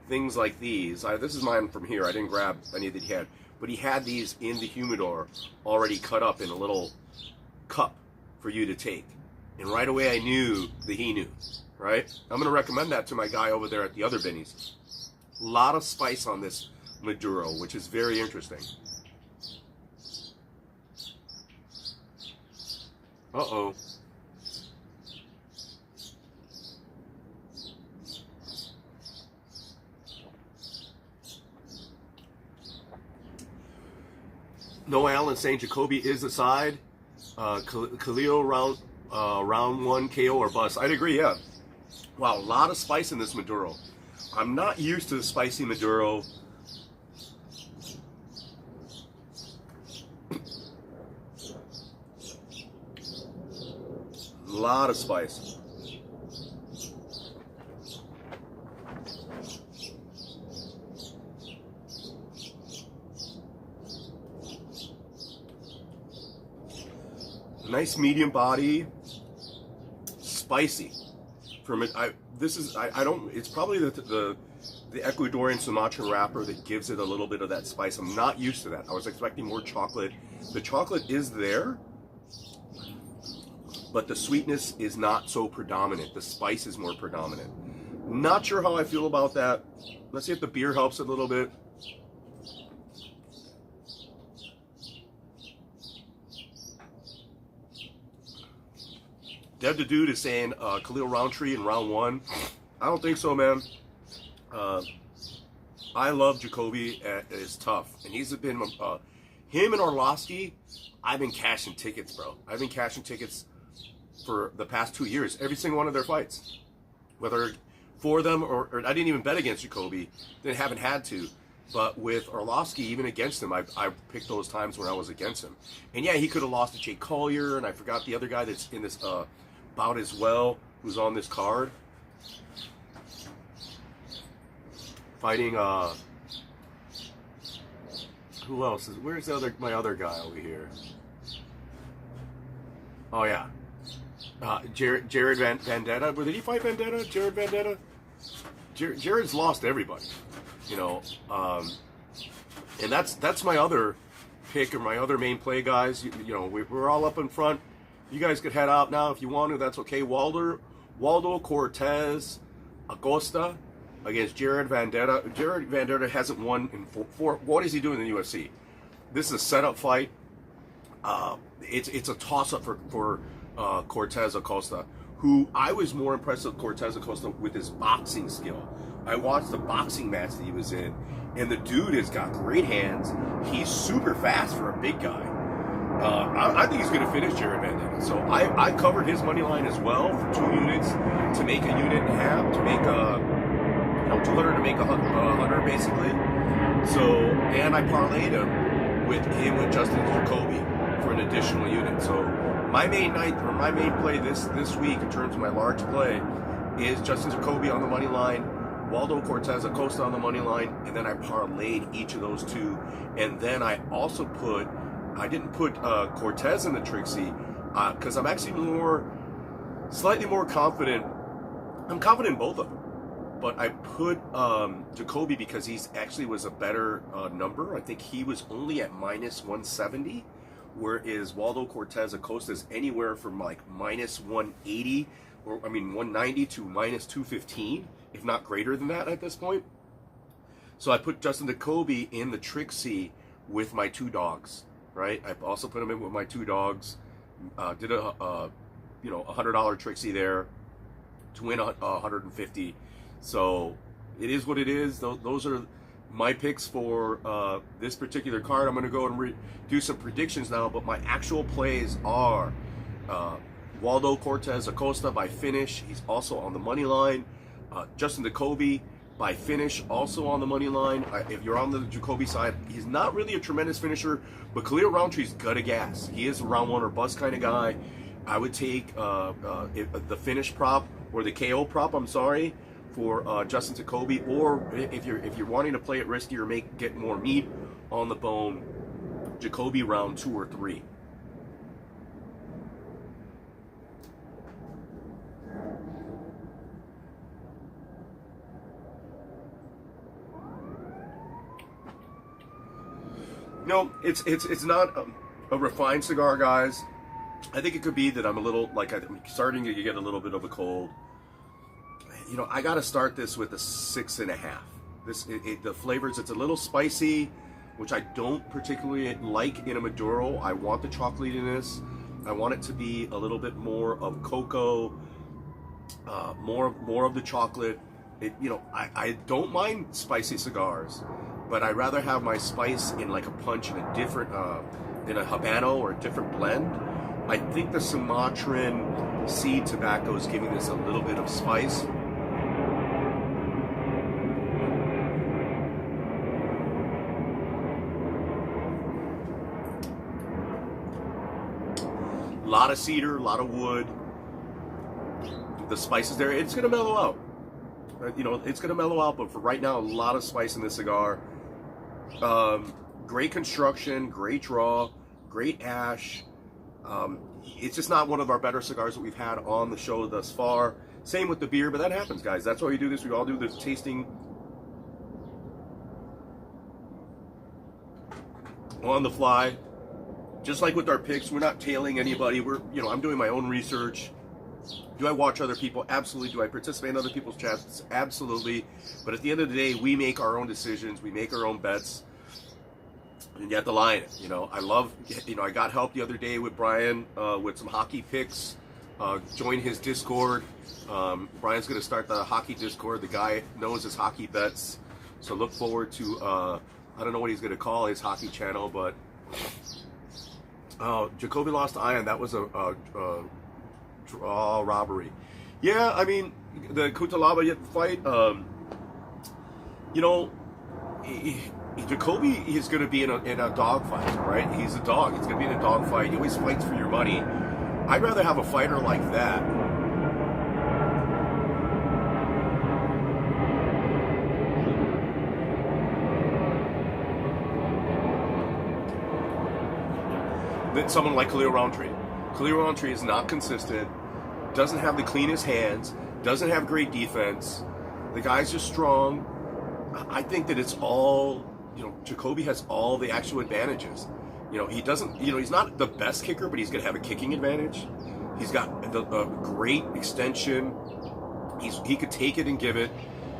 Speaker 1: things like these. This is mine from here. I didn't grab any that he had. But he had these in the humidor already cut up in a little cup for you to take. And right away I knew that he knew, right? I'm going to recommend that to my guy over there at the other Binny's. A lot of spice on this Maduro, which is very interesting. Uh-oh. Noah Allen saying Jacoby is the side. Khalil round 1 KO or bust. I'd agree, yeah. Wow, a lot of spice in this Maduro. I'm not used to the spicy Maduro. A lot of spice. Nice medium body, spicy. From it, it's probably the Ecuadorian Sumatran wrapper that gives it a little bit of that spice. I'm not used to that. I was expecting more chocolate. The chocolate is there, but the sweetness is not so predominant. The spice is more predominant. Not sure how I feel about that. Let's see if the beer helps a little bit. Dev the Dude is saying Khalil Roundtree in round 1. I don't think so, man. I love Jacoby. It's tough, and he's been him and Orlovsky. I've been cashing tickets, bro. I've been cashing tickets for the past 2 years, every single one of their fights, whether for them or I didn't even bet against Jacoby. They haven't had to, but with Orlovsky, even against him, I picked those times when I was against him. And yeah, he could have lost to Jake Collier, and I forgot the other guy that's in this bout as well, who's on this card. Fighting, who else is? Where's my other guy over here? Oh yeah, Jared Vendetta. Did he fight Vendetta? Jared Vendetta. Jared's lost everybody, you know, and that's my other pick or my other main play, guys. You know, we're all up in front. You guys could head out now if you want to. That's okay. Waldo Cortez Acosta against Jared Vendetta. Jared Vendetta hasn't won in four. What is he doing in the UFC? This is a setup fight. It's a toss-up for Cortez Acosta, who I was more impressed with Cortez Acosta with his boxing skill. I watched the boxing match that he was in, and the dude has got great hands. He's super fast for a big guy. I think he's going to finish Jared Vendetta. So I covered his money line as well for 2 units to make a unit and a half, to make a 200 to make 100 basically. So, and I parlayed him with Justin Jacoby for an additional unit. So my main play this week in terms of my large play is Justin Jacoby on the money line, Waldo Cortez Acosta on the money line, and then I parlayed each of those two. And then I also I didn't put Cortez in the Trixie because I'm actually slightly more confident. I'm confident in both of them. But I put Jacoby because he's actually was a better number. I think he was only at minus 170, whereas Waldo Cortez Acosta is anywhere from like minus 180, 190 to minus 215, if not greater than that at this point. So I put Justin Jacoby in the Trixie with my 2 dogs, right? I also put him in with my 2 dogs. Did a $100 Trixie there to win 150. So it is what it is. Those are my picks for this particular card. I'm going to go and do some predictions now, but my actual plays are Waldo Cortez Acosta by finish. He's also on the money line. Justin Jacoby by finish, also on the money line. If you're on the Jacoby side, he's not really a tremendous finisher, but Khalil Roundtree's gut of gas. He is a round 1 or bust kind of guy. I would take the finish prop or the KO prop. I'm sorry. For Justin Jacoby, or if you're wanting to play it risky or get more meat on the bone, Jacoby round 2 or 3. No, it's not a refined cigar, guys. I think it could be that I'm a little I'm starting to get a little bit of a cold. You know, I got to start this with a 6.5. The flavors, it's a little spicy, which I don't particularly like in a Maduro. I want the chocolatiness. I want it to be a little bit more of cocoa, more of the chocolate. I don't mind spicy cigars, but I'd rather have my spice in like a punch in a different, in a Habano or a different blend. I think the Sumatran seed tobacco is giving this a little bit of spice. A lot of cedar, a lot of wood. The spices there, it's gonna mellow out. It's gonna mellow out, but for right now, a lot of spice in this cigar. Great construction, great draw, great ash. It's just not one of our better cigars that we've had on the show thus far. Same with the beer, but that happens, guys. That's why we do this. We all do the tasting on the fly. Just like with our picks, we're not tailing anybody. I'm doing my own research. Do I watch other people? Absolutely. Do I participate in other people's chats? Absolutely. But at the end of the day, we make our own decisions. We make our own bets. And you have to lie in it. I got help the other day with Brian with some hockey picks. Join his Discord. Brian's going to start the hockey Discord. The guy knows his hockey bets. So look forward to, I don't know what he's going to call his hockey channel, but Jacoby lost to Ian. That was a draw robbery. Yeah, I mean, the Kutalaba fight, you know, Jacoby is going to be in a dog fight, right? He's a dog. He's going to be in a dog fight. He always fights for your money. I'd rather have a fighter like that than someone like Khalil Roundtree. Khalil Roundtree is not consistent, doesn't have the cleanest hands, doesn't have great defense. The guy's just strong. I think that it's all, you know, Jacoby has all the actual advantages. You know, he doesn't, you know, he's not the best kicker, but he's going to have a kicking advantage. He's got a great extension. He could take it and give it.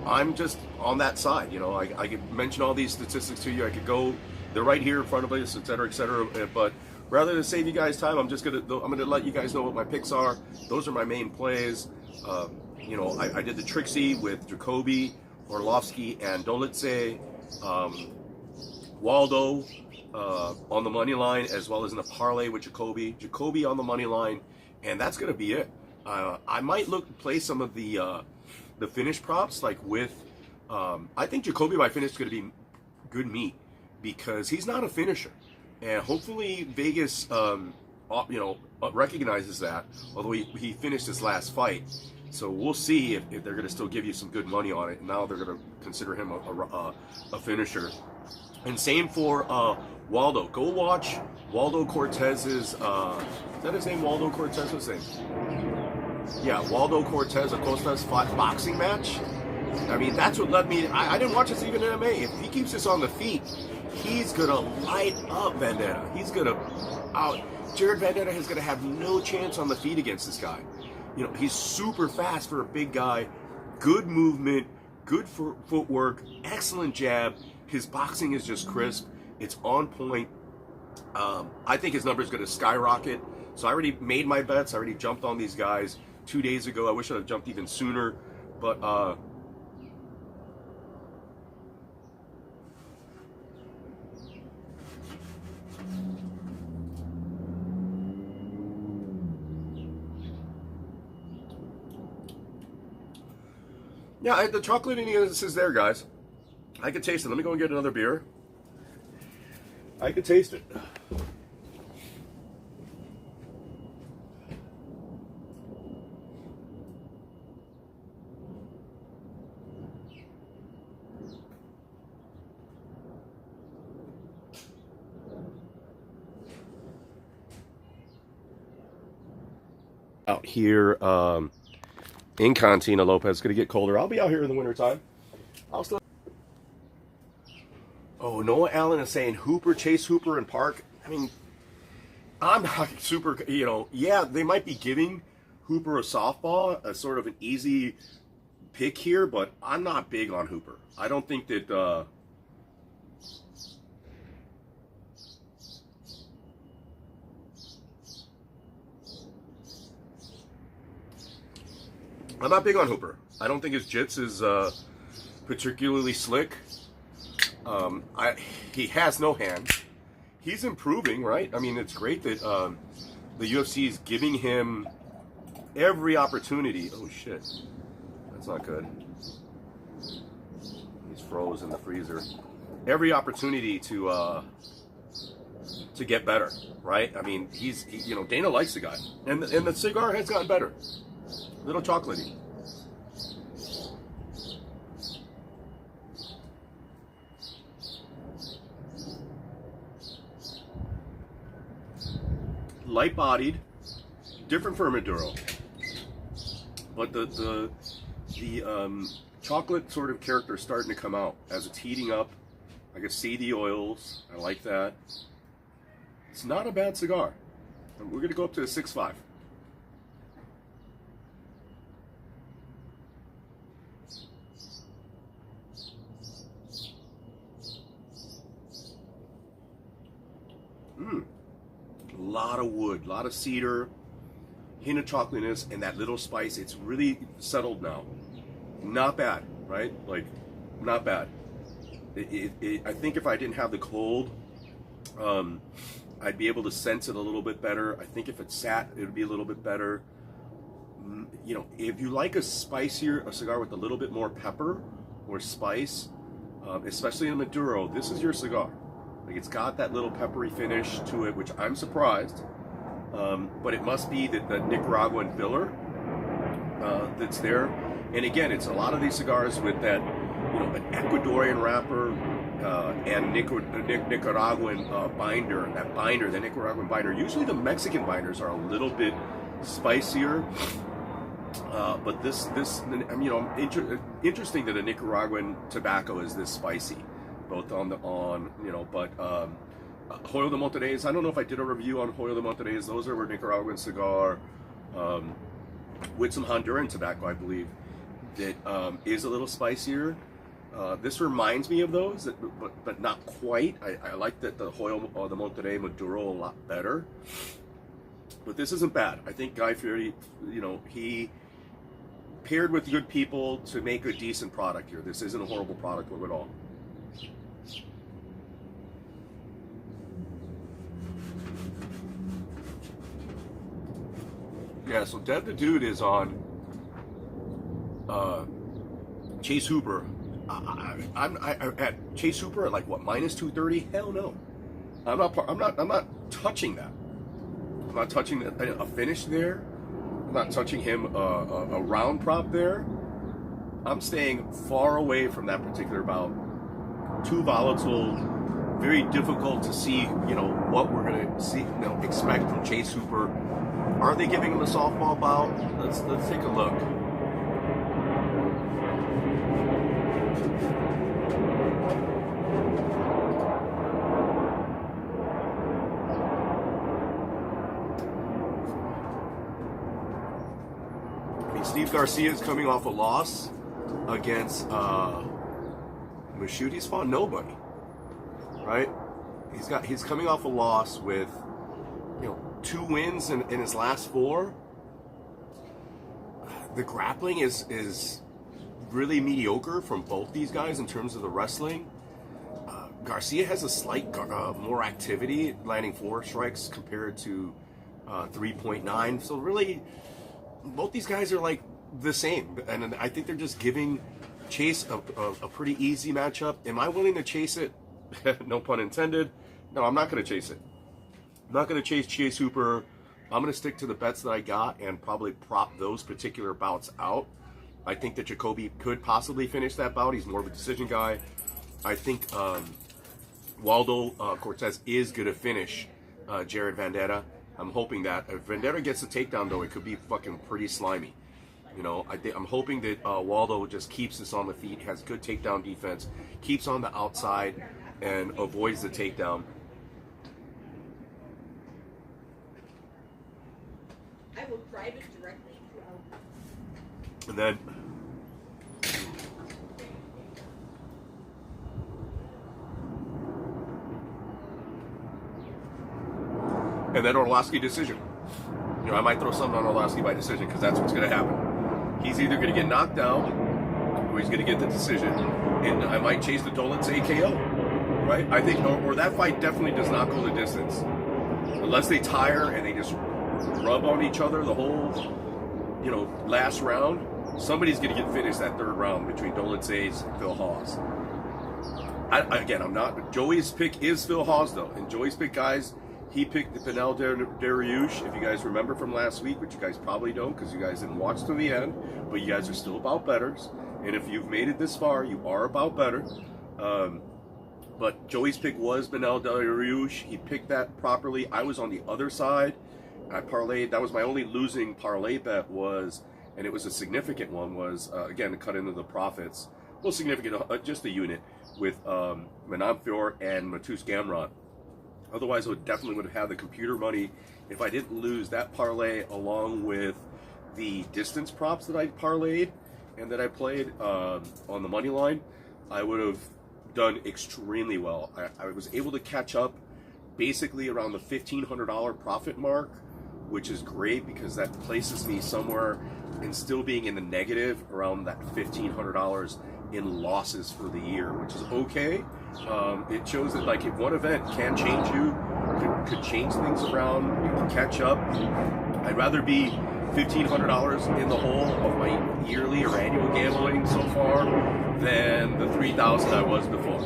Speaker 1: I'm just on that side. You know, I could mention all these statistics to you. I could go, they're right here in front of us, et cetera, et cetera. But rather than save you guys time, I'm gonna let you guys know what my picks are. Those are my main plays. You know, I did the Trixie with Jacoby, Orlovsky, and Dolitze. Waldo on the money line, as well as in the parlay with Jacoby. Jacoby on the money line, and that's gonna be it. I might play some of the finish props, like with. I think Jacoby by finish is gonna be good meat because he's not a finisher, and hopefully Vegas, you know, recognizes that. Although he finished his last fight. So we'll see if they're going to still give you some good money on it. And now they're going to consider him a finisher. And same for Waldo. Go watch Waldo Cortez's, is that his name, Waldo Cortez? What's his name? Yeah, Waldo Cortez Acosta's boxing match. I mean, that's what led me, I didn't watch this even in MMA. If he keeps this on the feet, he's going to light up Vendetta. He's going to, Jared Vendetta is going to have no chance on the feet against this guy. You know, he's super fast for a big guy, good movement, good footwork, excellent jab. His boxing is just crisp. It's on point. I think his number is going to skyrocket. So I already made my bets. I already jumped on these guys 2 days ago. I wish I'd have jumped even sooner. But yeah, the chocolatiness is there, guys. I could taste it. Let me go and get another beer. I could taste it. Out here, in Cantina Lopez. It's going to get colder. I'll be out here in the wintertime. I'll still. Oh, Noah Allen is saying Hooper, Chase Hooper, and Park. I mean, I'm not super, you know, yeah, they might be giving Hooper a softball, a sort of an easy pick here, but I'm not big on Hooper. I don't think that, I'm not big on Hooper. I don't think his jits is particularly slick. He has no hands. He's improving, right? I mean, it's great that the UFC is giving him every opportunity. Oh shit, that's not good. He's froze in the freezer. Every opportunity to get better, right? I mean, you know, Dana likes the guy, and the cigar has gotten better. A little chocolatey. Light-bodied, different for Maduro, but the chocolate sort of character is starting to come out as it's heating up. I can see the oils. I like that. It's not a bad cigar. We're gonna go up to a 6.5. A lot of wood, a lot of cedar. hint of chocolatiness, and that little spice. It's really settled now. Not bad, right? Like, not bad. I think if I didn't have the cold, I'd be able to sense it a little bit better. I think if it sat, it would be a little bit better. You know, if you like a cigar with a little bit more pepper or spice, especially in a Maduro, this is your cigar. Like, it's got that little peppery finish to it, which I'm surprised. But it must be that the Nicaraguan filler that's there. And again, it's a lot of these cigars with that, you know, an Ecuadorian wrapper and Nicaraguan binder. That binder, the Nicaraguan binder. Usually the Mexican binders are a little bit spicier. But this, you know, interesting that a Nicaraguan tobacco is this spicy, both you know, but Hoyo de Monterrey's, I don't know if I did a review on Hoyo de Monterrey's. Those are a Nicaraguan cigar with some Honduran tobacco, I believe, that is a little spicier. This reminds me of those, but not quite. I like that the Hoyo de Monterrey Maduro a lot better. But this isn't bad. I think Guy Fieri, you know, he paired with good people to make a decent product here. This isn't a horrible product at all. Yeah, so Dev the Dude is on Chase Hooper. I'm at Chase Hooper at like what, -230? Hell no. I'm not touching that. I'm not touching a finish there. I'm not touching him a round prop there. I'm staying far away from that particular bout. Too volatile, very difficult to see, you know, what we're gonna see, you know, expect from Chase Hooper. Are they giving him a softball bout? Let's take a look. I mean, Steve Garcia is coming off a loss against Mashudi's fought nobody, right? He's coming off a loss with, you know, 2 wins in his last 4. The grappling is really mediocre from both these guys in terms of the wrestling. Garcia has a slight more activity, landing 4 strikes compared to 3.9. So really, both these guys are like the same. And I think they're just giving Chase a pretty easy matchup. Am I willing to chase it? No pun intended. No, I'm not going to chase it. I'm not going to chase Chase Hooper. I'm going to stick to the bets that I got and probably prop those particular bouts out. I think that Jacoby could possibly finish that bout. He's more of a decision guy. I think Waldo Cortez is going to finish Jared Vendetta. I'm hoping that. If Vendetta gets a takedown, though, it could be fucking pretty slimy. You know, I'm hoping that Waldo just keeps this on the feet, has good takedown defense, keeps on the outside, and avoids the takedown.
Speaker 2: I will drive it directly to
Speaker 1: And then Orlovsky decision. You know, I might throw something on Orlovsky by decision because that's what's going to happen. He's either going to get knocked out or he's going to get the decision, and I might chase the Dolitz KO. Right? I think, or that fight definitely does not go the distance unless they tire and they just rub on each other the whole, you know, last round. Somebody's going to get finished that 3rd round between Dolitz and Phil Hawes. I'm not. Joey's pick is Phil Hawes, though. And Joey's pick, guys, he picked the Penel Dariush, if you guys remember from last week, which you guys probably don't because you guys didn't watch to the end, but you guys are still about betters. And if you've made it this far, you are about better. But Joey's pick was Penel Dariush. He picked that properly. I was on the other side. I parlayed. That was my only losing parlay bet was, and it was a significant one, was, again, to cut into the profits. Well, significant, just a unit with Manon Fior and Matus Gamrot. Otherwise, I definitely would have had the computer money if I didn't lose that parlay along with the distance props that I parlayed and that I played on the money line. I would have done extremely well. I was able to catch up basically around the $1,500 profit mark which is great because that places me somewhere and still being in the negative around that $1,500 in losses for the year, which is okay. It shows that like if one event can change you, could change things around, you can catch up. I'd rather be $1,500 in the hole of my yearly or annual gambling so far than the $3,000 I was before.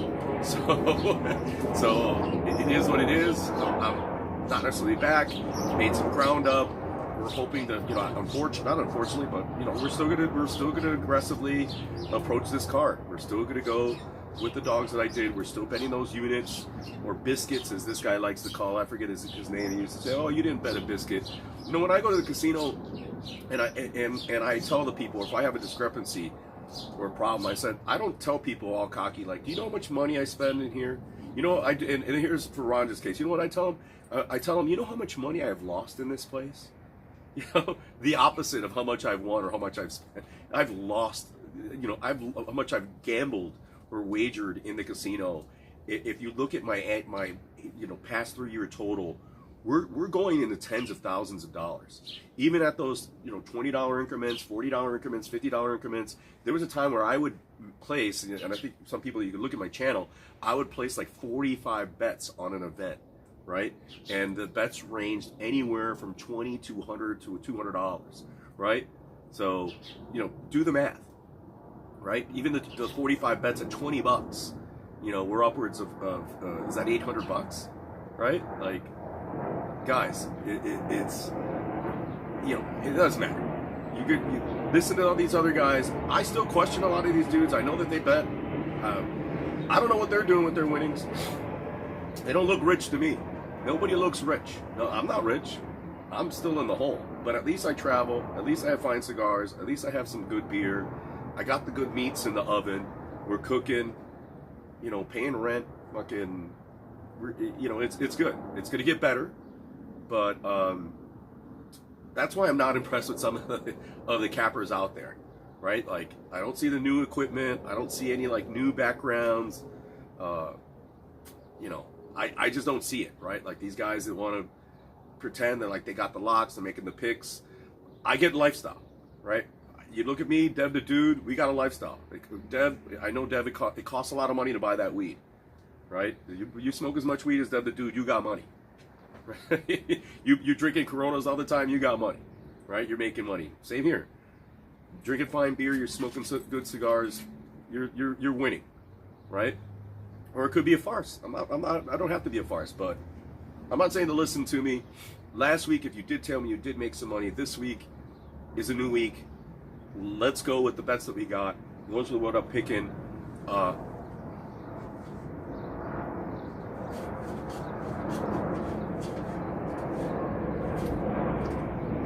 Speaker 1: So it is what it is. I'm not necessarily back. Made some ground up. We're hoping to, not unfortunately, but we're still gonna aggressively approach this card. We're still gonna go with the dogs that I did. We're still betting those units or biscuits, as this guy likes to call. I forget his name. He used to say, "Oh, you didn't bet a biscuit." When I go to the casino and I tell the people if I have a discrepancy or a problem, I said I don't tell people all cocky like, "Do you know how much money I spend in here?" And here's for Rhonda's case. You know what I tell him? I tell him, "You know how much money I have lost in this place?" The opposite of how much I've won or how much I've spent. I've lost, how much I've gambled or wagered in the casino. If you look at my past 3-year total, we're going in the tens of thousands of dollars. Even at those, $20 increments, $40 increments, $50 increments. There was a time where I would place, and I think some people, you can look at my channel, I would place like 45 bets on an event. Right, and the bets ranged anywhere from $20 to $100 to $200, right? So, do the math, right? Even the 45 bets at $20, we're upwards of is that $800, right? Like, guys, it's it doesn't matter. You listen to all these other guys. I still question a lot of these dudes. I know that they bet. I don't know what they're doing with their winnings. They don't look rich to me. Nobody looks rich. No, I'm not rich. I'm still in the hole. But at least I travel. At least I have fine cigars. At least I have some good beer. I got the good meats in the oven. We're cooking. Paying rent. Fucking. It's good. It's gonna get better. But that's why I'm not impressed with some of the cappers out there, right? Like I don't see the new equipment. I don't see any like new backgrounds. I just don't see it, right? Like these guys that want to pretend that like they got the locks, they're making the picks. I get lifestyle, right? You look at me, Dev the dude, we got a lifestyle. Like, Dev, I know Dev, it costs a lot of money to buy that weed, right? You smoke as much weed as Dev the dude, you got money. Right? you drinking Coronas all the time, you got money, right? You're making money. Same here. Drinking fine beer, you're smoking good cigars, you're winning, right? Or it could be a farce. I don't have to be a farce, but I'm not saying to listen to me. Last week, if you did tell me you did make some money, this week is a new week. Let's go with the bets that we got. The ones we wound up picking.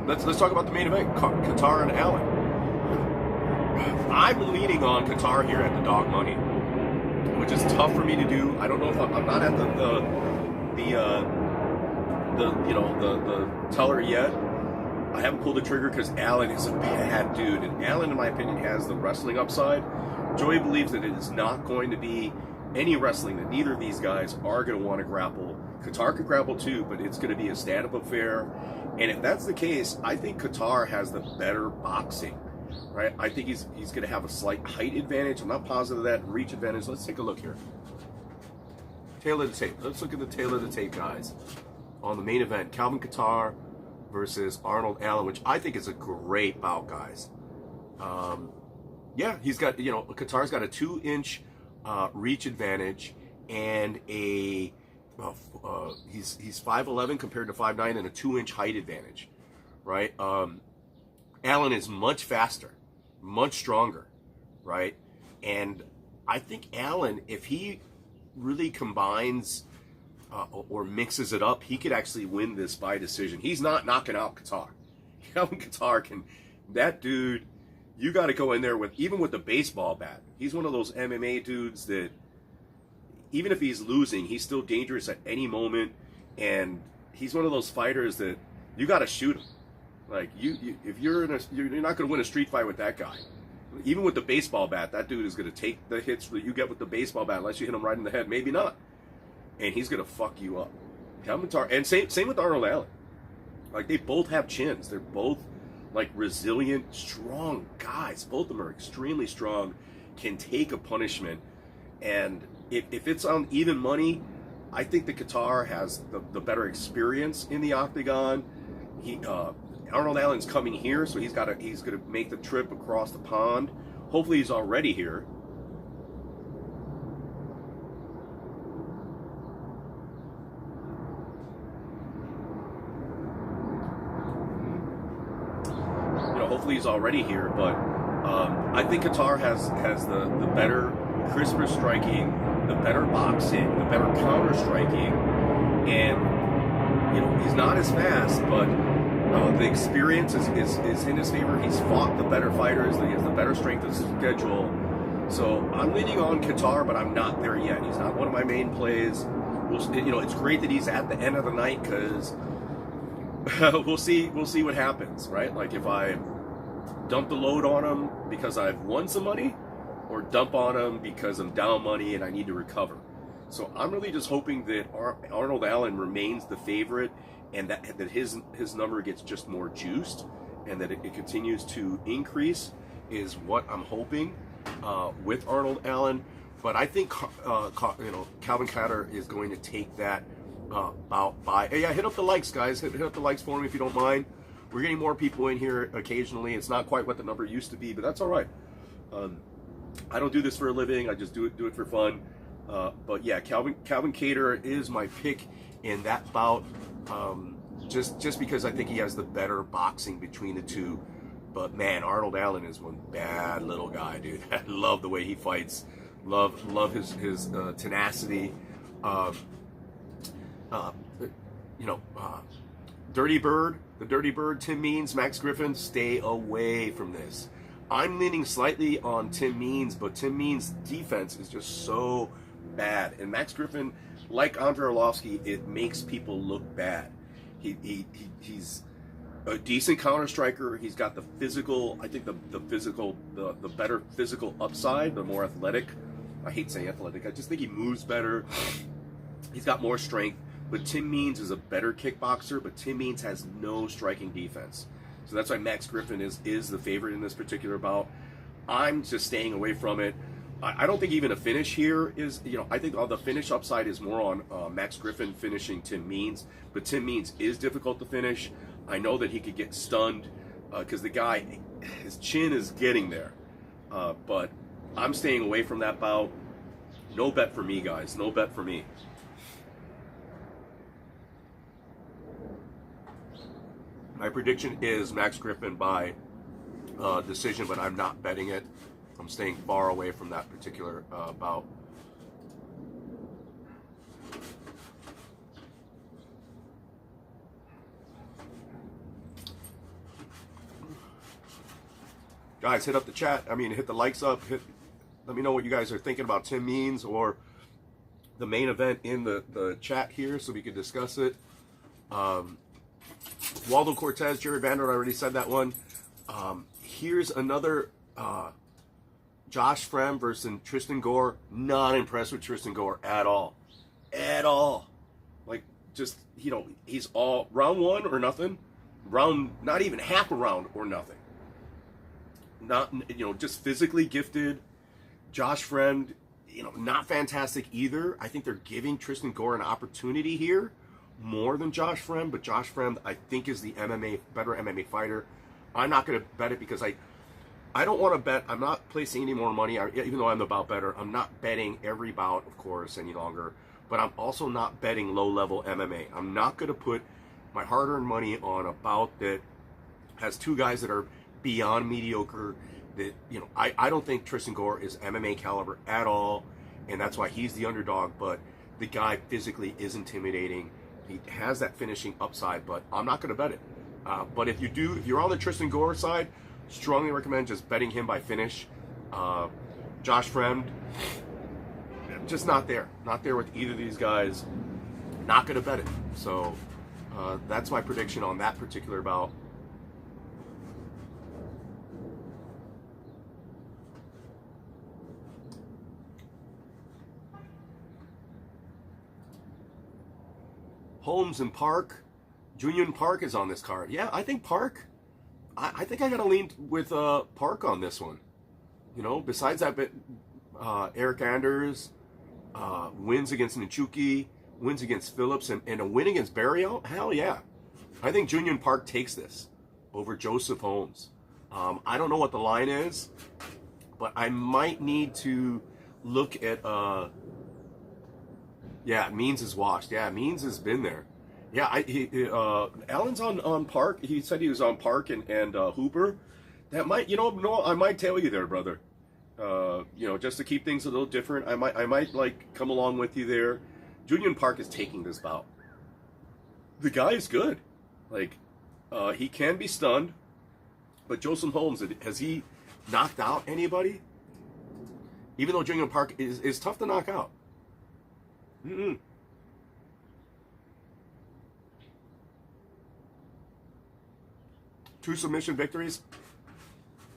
Speaker 1: Let's talk about the main event, Qatar and Allen. I'm leaning on Qatar here at the dog money, which is tough for me to do. I don't know if I'm not at the teller yet. I haven't pulled the trigger because Allen is a bad dude, and Allen, in my opinion, has the wrestling upside. Joey believes that it is not going to be any wrestling, that neither of these guys are going to want to grapple. Qatar could grapple too, but it's going to be a stand-up affair. And if that's the case, I think Qatar has the better boxing. Right, I think he's going to have a slight height advantage. I'm not positive of that. Reach advantage. Let's take a look here. Tail of the tape. Let's look at the tail of the tape, guys. On the main event, Calvin Qatar versus Arnold Allen, which I think is a great bout, guys. Yeah, he's got, Qatar's got a 2-inch reach advantage and a he's 5'11" compared to 5'9" and a 2-inch height advantage, right? Allen is much faster, much stronger, right? And I think Allen, if he really combines or mixes it up, he could actually win this by decision. He's not knocking out Qatar. Calvin Qatar can, that dude, you got to go in there even with the baseball bat. He's one of those MMA dudes that even if he's losing, he's still dangerous at any moment. And he's one of those fighters that you got to shoot him. Like if you're not going to win a street fight with that guy. Even with the baseball bat, that dude is going to take the hits that you get with the baseball bat, unless you hit him right in the head. Maybe not, and he's going to fuck you up. Calvin Qatar, and same with Arnold Allen. Like, they both have chins. They're both like resilient, strong guys. Both of them are extremely strong, can take a punishment. And if it's on even money, I think the Qatar has the better experience in the octagon. Arnold Allen's coming here, so he's gonna make the trip across the pond. Hopefully he's already here. Hopefully he's already here, but I think Qatar has the better, crisper striking, the better boxing, the better counter striking, and he's not as fast, but the experience is in his favor. He's fought the better fighters. He has the better strength of schedule. So I'm leaning on Qatar, but I'm not there yet. He's not one of my main plays. It's great that he's at the end of the night because we'll see what happens, right? Like if I dump the load on him because I've won some money, or dump on him because I'm down money and I need to recover. So I'm really just hoping that Arnold Allen remains the favorite, and that his number gets just more juiced, and that it continues to increase is what I'm hoping with Arnold Allen. But I think Calvin Kattar is going to take that bout by. Hey, hit up the likes, guys. Hit up the likes for me if you don't mind. We're getting more people in here occasionally. It's not quite what the number used to be, but that's all right. I don't do this for a living. I just do it for fun. But yeah, Calvin Kattar is my pick in that bout. Just because I think he has the better boxing between the two. But man, Arnold Allen is one bad little guy, dude. I love the way he fights. Love his tenacity. Dirty Bird, the Dirty Bird, Tim Means, Max Griffin, stay away from this. I'm leaning slightly on Tim Means, but Tim Means' defense is just so bad. And Max Griffin, like Andrei Arlovsky, it makes people look bad. He's a decent counter striker. He's got the physical, I think the better physical upside, the more athletic. I hate saying athletic. I just think he moves better. He's got more strength. But Tim Means is a better kickboxer, but Tim Means has no striking defense. So that's why Max Griffin is the favorite in this particular bout. I'm just staying away from it. I don't think even a finish here is, I think the finish upside is more on Max Griffin finishing Tim Means. But Tim Means is difficult to finish. I know that he could get stunned because the guy, his chin is getting there. But I'm staying away from that bout. No bet for me, guys. No bet for me. My prediction is Max Griffin by decision, but I'm not betting it. I'm staying far away from that particular bout. Guys, hit up the chat. Hit the likes up. Let me know what you guys are thinking about Tim Means or the main event in the chat here so we can discuss it. Waldo Cortez, Jerry Vander, I already said that one. Here's another Josh Frem versus Tristan Gore. Not impressed with Tristan Gore at all. At all. Like, just, he's all round one or nothing. Not even half a round or nothing. Not, just physically gifted. Josh Frem, not fantastic either. I think they're giving Tristan Gore an opportunity here. More than Josh Frem, but Josh Frem I think is the better MMA fighter. I'm not going to bet it because I don't want to bet. I'm not placing any more money, even though I'm the bout better. I'm not betting every bout, of course, any longer. But I'm also not betting low-level MMA. I'm not going to put my hard-earned money on a bout that has two guys that are beyond mediocre. That I don't think Tristan Gore is MMA caliber at all, and that's why he's the underdog. But the guy physically is intimidating. He has that finishing upside, but I'm not going to bet it. But if you're on the Tristan Gore side, strongly recommend just betting him by finish. Josh Frem, just not there. Not there with either of these guys. Not going to bet it. So that's my prediction on that particular bout. Holmes and Park. Junyoon Park is on this card. Yeah, I think Park. I think I gotta lean with Park on this one. You know, besides that, Eric Anders wins against Nichuki, wins against Phillips, and a win against Barrio. Hell yeah, I think Junyoon Park takes this over Joseph Holmes. I don't know what the line is, but I might need to look at. Yeah, Means is washed. Yeah, Means has been there. Yeah, Allen's on Park. He said he was on Park and Hooper. That might, no, I might tell you there, brother. Just to keep things a little different, I might like come along with you there. Junyoon Park is taking this bout. The guy is good. Like, he can be stunned, but Joseph Holmes, has he knocked out anybody? Even though Junyoon Park is tough to knock out. Mm-mm. Two submission victories.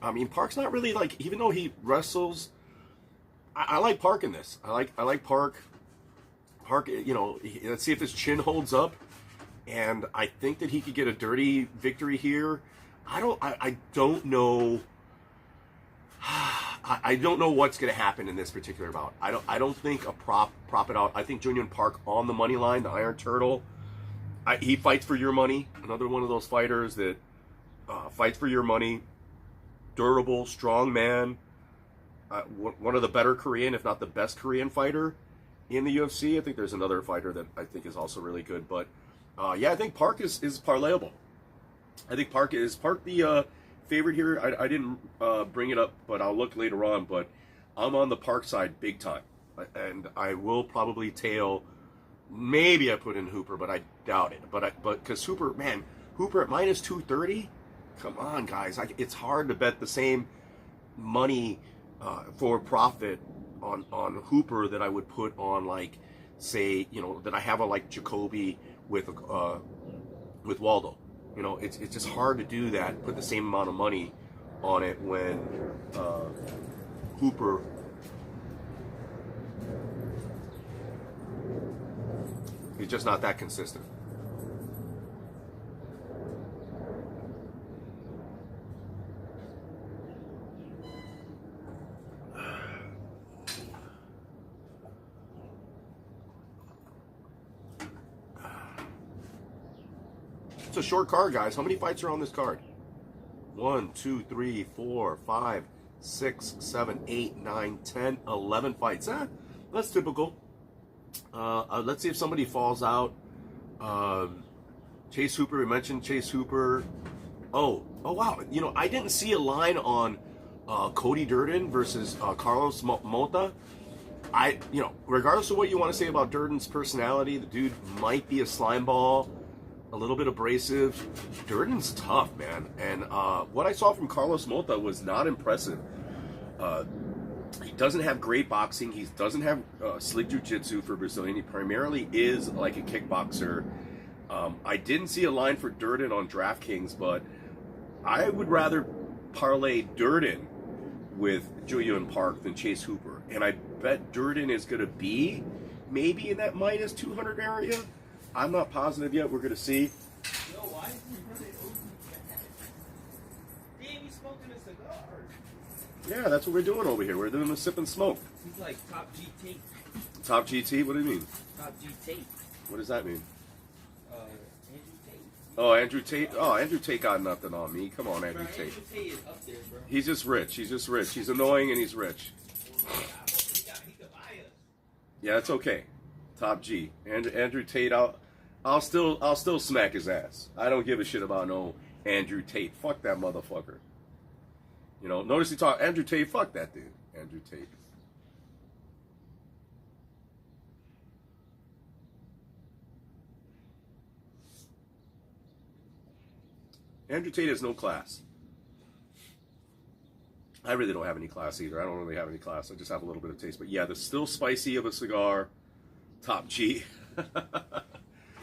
Speaker 1: I mean, Park's not really like, even though he wrestles, I like Park in this. I like Park. Park, let's see if his chin holds up. And I think that he could get a dirty victory here. I don't know. I don't know what's going to happen in this particular bout. I don't think a prop it out. I think Junyoon Park on the money line, the Iron Turtle. He fights for your money. Another one of those fighters that fights for your money. Durable, strong man. One of the better Korean, if not the best Korean fighter in the UFC. I think there's another fighter that I think is also really good. But I think Park is parlayable. I think Park the favorite here. I didn't bring it up, but I'll look later on. But I'm on the Park side big time. And I will probably tail. Maybe I put in Hooper, but I doubt it. But because Hooper at minus 230. Come on, guys. It's hard to bet the same money for profit on Hooper that I would put on, like, say, that I have a like Jacoby with Waldo. It's just hard to do that. Put the same amount of money on it when Hooper is just not that consistent. It's a short card, guys. How many fights are on this card? 1, 2, 3, 4, 5, 6, 7, 8, 9, 10, 11 fights. That's typical. Let's see if somebody falls out. Chase Hooper, we mentioned Chase Hooper. Oh wow. I didn't see a line on Cody Durden versus Carlos Mota. Regardless of what you want to say about Durden's personality, the dude might be a slime ball. A little bit abrasive. Durden's tough, man. And what I saw from Carlos Mota was not impressive. He doesn't have great boxing. He doesn't have slick jiu-jitsu for Brazilian. He primarily is like a kickboxer. I didn't see a line for Durden on DraftKings, but I would rather parlay Durden with Junyoon Park than Chase Hooper. And I bet Durden is going to be maybe in that minus 200 area. I'm not positive yet. We're going to see.
Speaker 3: Yo, why is my brother open? Damn, he's smoking a cigar.
Speaker 1: Yeah, that's what we're doing over here. We're doing the sip and smoke.
Speaker 3: He's like Top GT.
Speaker 1: Top GT? What do you mean?
Speaker 3: Top GT.
Speaker 1: What does that mean?
Speaker 3: Andrew Tate.
Speaker 1: Oh, Andrew Tate. Oh, Andrew Tate got nothing on me. Come on, Andrew Tate.
Speaker 3: Andrew Tate is up there, bro.
Speaker 1: He's just rich. He's annoying and he's rich.
Speaker 3: He could buy us.
Speaker 1: Yeah, it's okay. Top G. Andrew Tate. I'll still smack his ass. I don't give a shit about no Andrew Tate. Fuck that motherfucker. Notice he talk Andrew Tate. Fuck that dude. Andrew Tate. Andrew Tate has no class. I really don't have any class either. I don't really have any class. I just have a little bit of taste. But yeah, the still spicy of a cigar. Top G.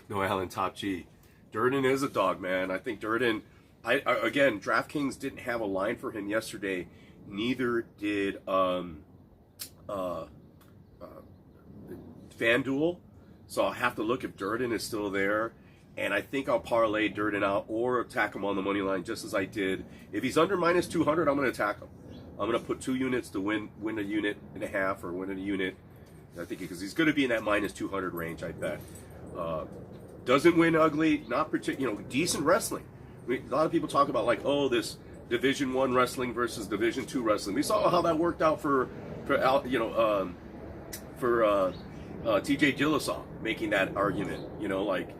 Speaker 1: No, Alan, Top G. Durden is a dog, man. I think Durden, again, DraftKings didn't have a line for him yesterday. Neither did FanDuel. So I'll have to look if Durden is still there. And I think I'll parlay Durden out or attack him on the money line just as I did. If he's under minus 200, I'm going to attack him. I'm going to put 2 units to win a unit and a half or win a unit. I think because he's going to be in that minus 200 range, I bet. Doesn't win ugly, not particular, decent wrestling. I mean, a lot of people talk about like, oh, this Division 1 wrestling versus Division 2 wrestling. We saw how that worked out for TJ Dillashaw making that argument. Like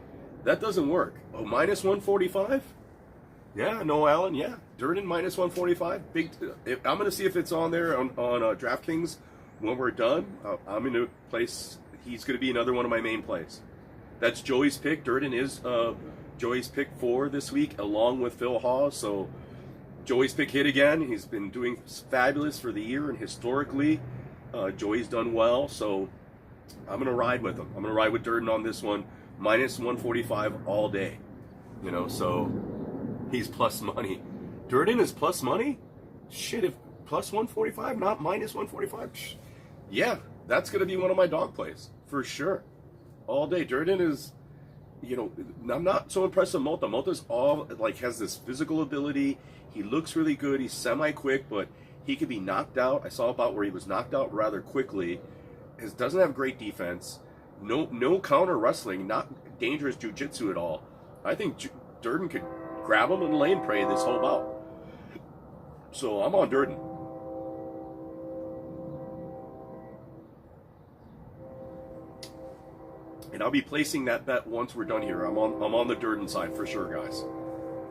Speaker 1: that doesn't work. Oh, minus 145? Yeah, no, Allen. Yeah, Durden minus 145. Big. I'm going to see if it's on there on DraftKings when we're done. I'm going to place. He's going to be another one of my main plays. That's Joey's pick. Durden is Joey's pick for this week, along with Phil Hawes. So Joey's pick hit again. He's been doing fabulous for the year, and historically, Joey's done well. So I'm going to ride with him. I'm going to ride with Durden on this one. Minus 145 all day. So he's plus money. Durden is plus money? Shit, if plus 145, not minus 145? Yeah, that's going to be one of my dog plays, for sure. All day. Durden is, I'm not so impressed with Mota. Mota's has this physical ability. He looks really good. He's semi-quick, but he could be knocked out. I saw about where he was knocked out rather quickly. Doesn't have great defense. No counter wrestling. Not dangerous jiu-jitsu at all. I think Durden could grab him and lane pray this whole bout. So I'm on Durden. And I'll be placing that bet once we're done here. I'm on the Durden side for sure, guys.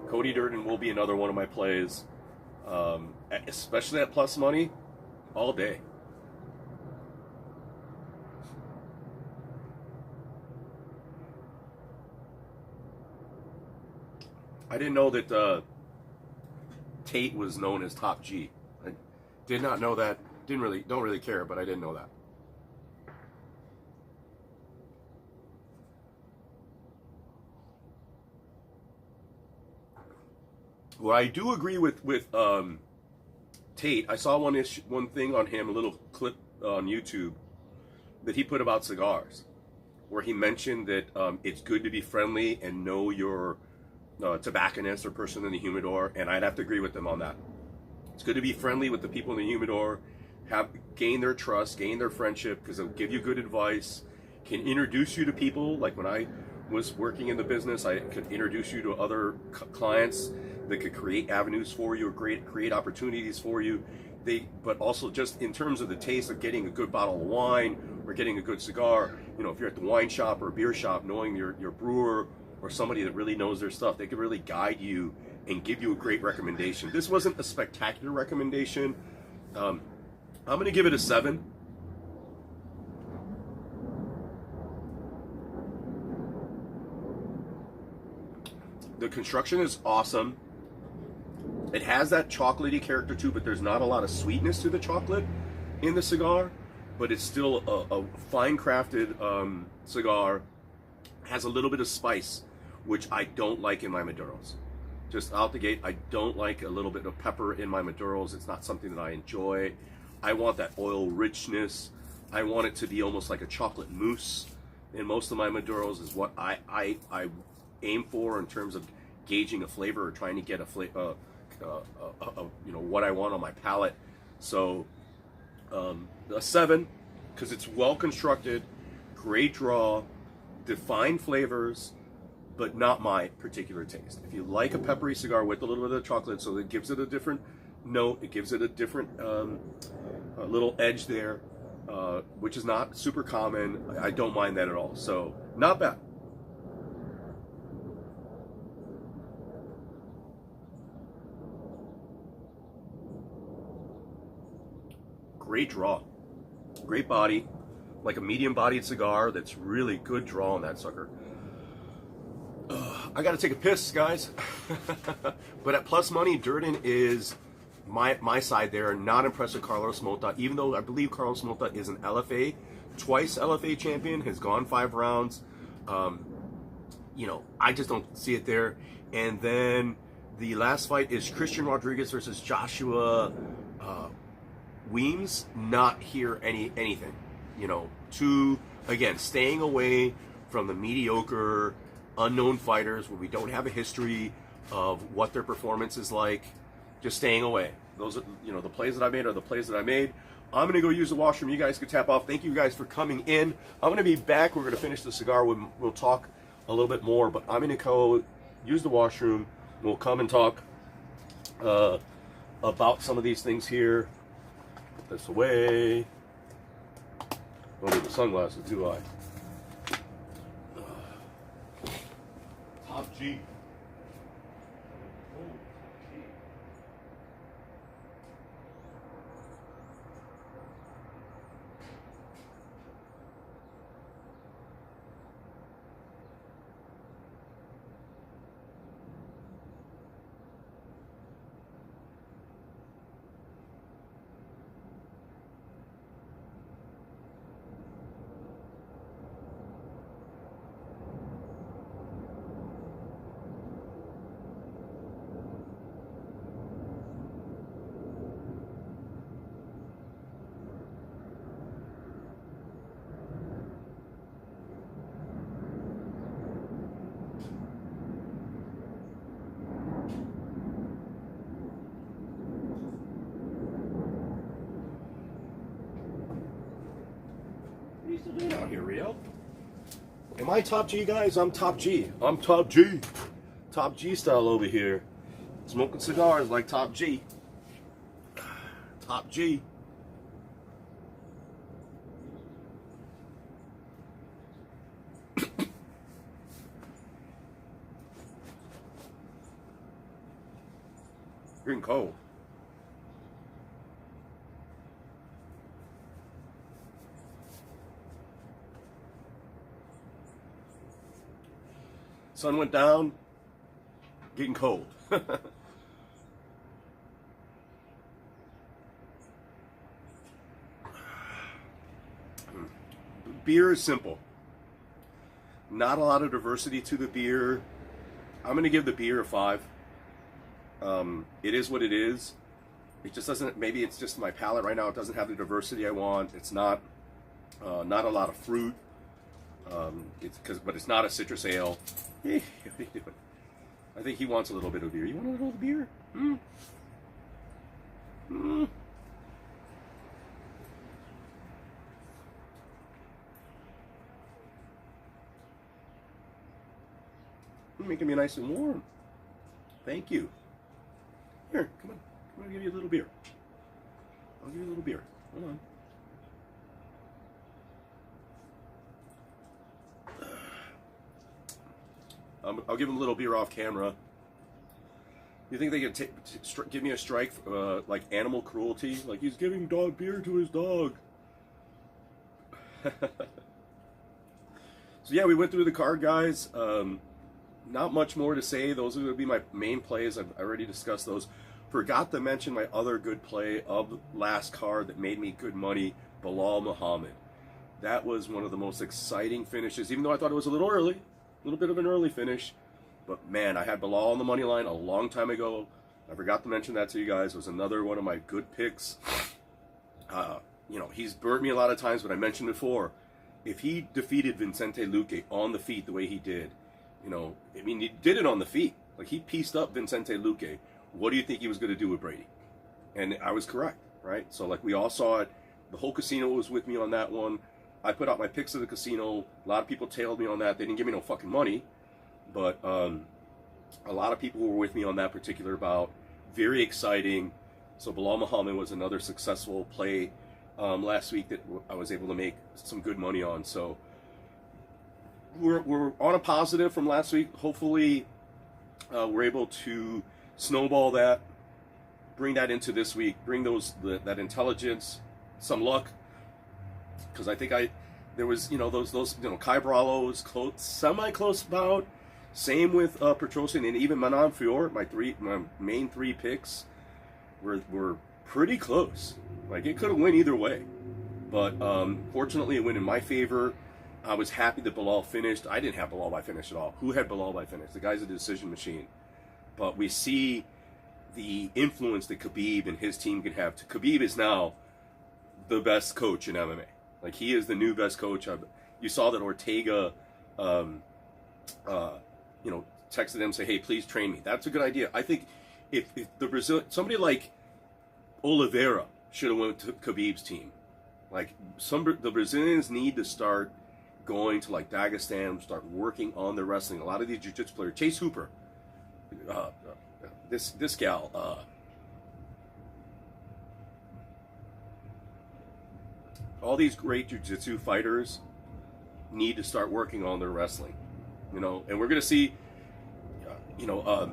Speaker 1: Cody Durden will be another one of my plays, especially at plus money, all day. I didn't know that Tate was known as Top G. I did not know that. Don't really care, but I didn't know that. Well, I do agree with Tate. I saw one thing on him, a little clip on YouTube that he put about cigars, where he mentioned that it's good to be friendly and know your tobacconist or person in the humidor, and I'd have to agree with them on that. It's good to be friendly with the people in the humidor, gain their trust, gain their friendship, because they'll give you good advice, can introduce you to people. Like when I was working in the business, I could introduce you to other clients that could create avenues for you or create opportunities for you. But also just in terms of the taste of getting a good bottle of wine or getting a good cigar, if you're at the wine shop or beer shop, knowing your brewer or somebody that really knows their stuff, they could really guide you and give you a great recommendation. This wasn't a spectacular recommendation. I'm going to give it a 7. The construction is awesome. It has that chocolatey character too, but there's not a lot of sweetness to the chocolate in the cigar. But it's still a fine crafted cigar. Has a little bit of spice, which I don't like in my Maduros. Just out the gate, I don't like a little bit of pepper in my Maduros. It's not something that I enjoy. I want that oil richness. I want it to be almost like a chocolate mousse in most of my Maduros is what I aim for in terms of gauging a flavor or trying to get a flavor, what I want on my palate. So a 7, because it's well constructed, great draw, defined flavors, but not my particular taste. If you like a peppery cigar with a little bit of chocolate, so it gives it a different note, it gives it a different a little edge there, which is not super common. I don't mind that at all. So not bad. Great draw, great body, like a medium-bodied cigar. That's really good draw on that sucker. I gotta take a piss, guys. But at plus money, Durden is my side there. Not impressed with Carlos Mota, even though I believe Carlos Mota is an LFA, twice LFA champion, has gone 5 rounds. I just don't see it there. And then the last fight is Christian Rodriguez versus Joshua Weems. Not hear anything. Again, staying away from the mediocre unknown fighters where we don't have a history of what their performance is like, just staying away. Those are, you know, the plays that I made are the plays that I made. I'm going to go use the washroom. You guys can tap off. Thank you guys for coming in. I'm going to be back. We're going to finish the cigar. We'll talk a little bit more, but I'm going to go use the washroom. We'll come and talk about some of these things here. Put this away. Don't need the sunglasses, do I? Top G. What are you still doing out here, Rio? Am I top G, guys? I'm top G. I'm top G. Top G style over here. Smoking cigars like top G. Top G. Getting cold. Sun went down, getting cold. Beer is simple. Not a lot of diversity to the beer. I'm going to give the beer a 5. It is what it is. It just doesn't, maybe it's just my palate right now. It doesn't have the diversity I want. It's not a lot of fruit. But it's not a citrus ale. Hey, what are you doing? I think he wants a little bit of beer. You want a little beer? You're making me nice and warm. Thank you. Here, come on. I'll give you a little beer. I'll give you a little beer. Hold on. I'll give him a little beer off camera. You think they could give me a strike like animal cruelty? Like he's giving dog beer to his dog. So yeah, we went through the card, guys. Not much more to say. Those are going to be my main plays. I've already discussed those. Forgot to mention my other good play of last card that made me good money, Bilal Muhammad. That was one of the most exciting finishes, even though I thought it was a little early. A little bit of an early finish, but man, I had Bilal on the money line a long time ago. I forgot to mention that to you guys. It was another one of my good picks. You know, he's burnt me a lot of times, but I mentioned before, if he defeated Vicente Luque on the feet the way he did, you know, I mean, he did it on the feet. Like, he pieced up Vicente Luque. What do you think he was going to do with Brady? And I was correct, right? So, like, we all saw it. The whole casino was with me on that one. I put out my picks of the casino. A lot of people tailed me on that. They didn't give me no fucking money. But a lot of people were with me on that particular bout. Very exciting. So Bilal Muhammad was another successful play last week that I was able to make some good money on. So we're on a positive from last week. Hopefully we're able to snowball that, bring that into this week, bring that intelligence, some luck. Because I think there was, you know, those Kai Bralo's close, semi-close bout. Same with Petrosian and even Manon Fior. My main 3 picks were pretty close. Like, it could have went either way. But fortunately, it went in my favor. I was happy that Bilal finished. I didn't have Bilal by finish at all. Who had Bilal by finish? The guy's a decision machine. But we see the influence that Khabib and his team can have. Khabib is now the best coach in MMA. Like, he is the new best coach. You saw that Ortega you know, texted them, say, hey, please train me. That's a good idea. I think if the somebody like Oliveira should have went to Khabib's team. Like the Brazilians need to start going to like Dagestan, start working on their wrestling. A lot of these jiu-jitsu players, Chase Hooper, this gal, all these great jiu-jitsu fighters need to start working on their wrestling, you know. And we're gonna see, you know,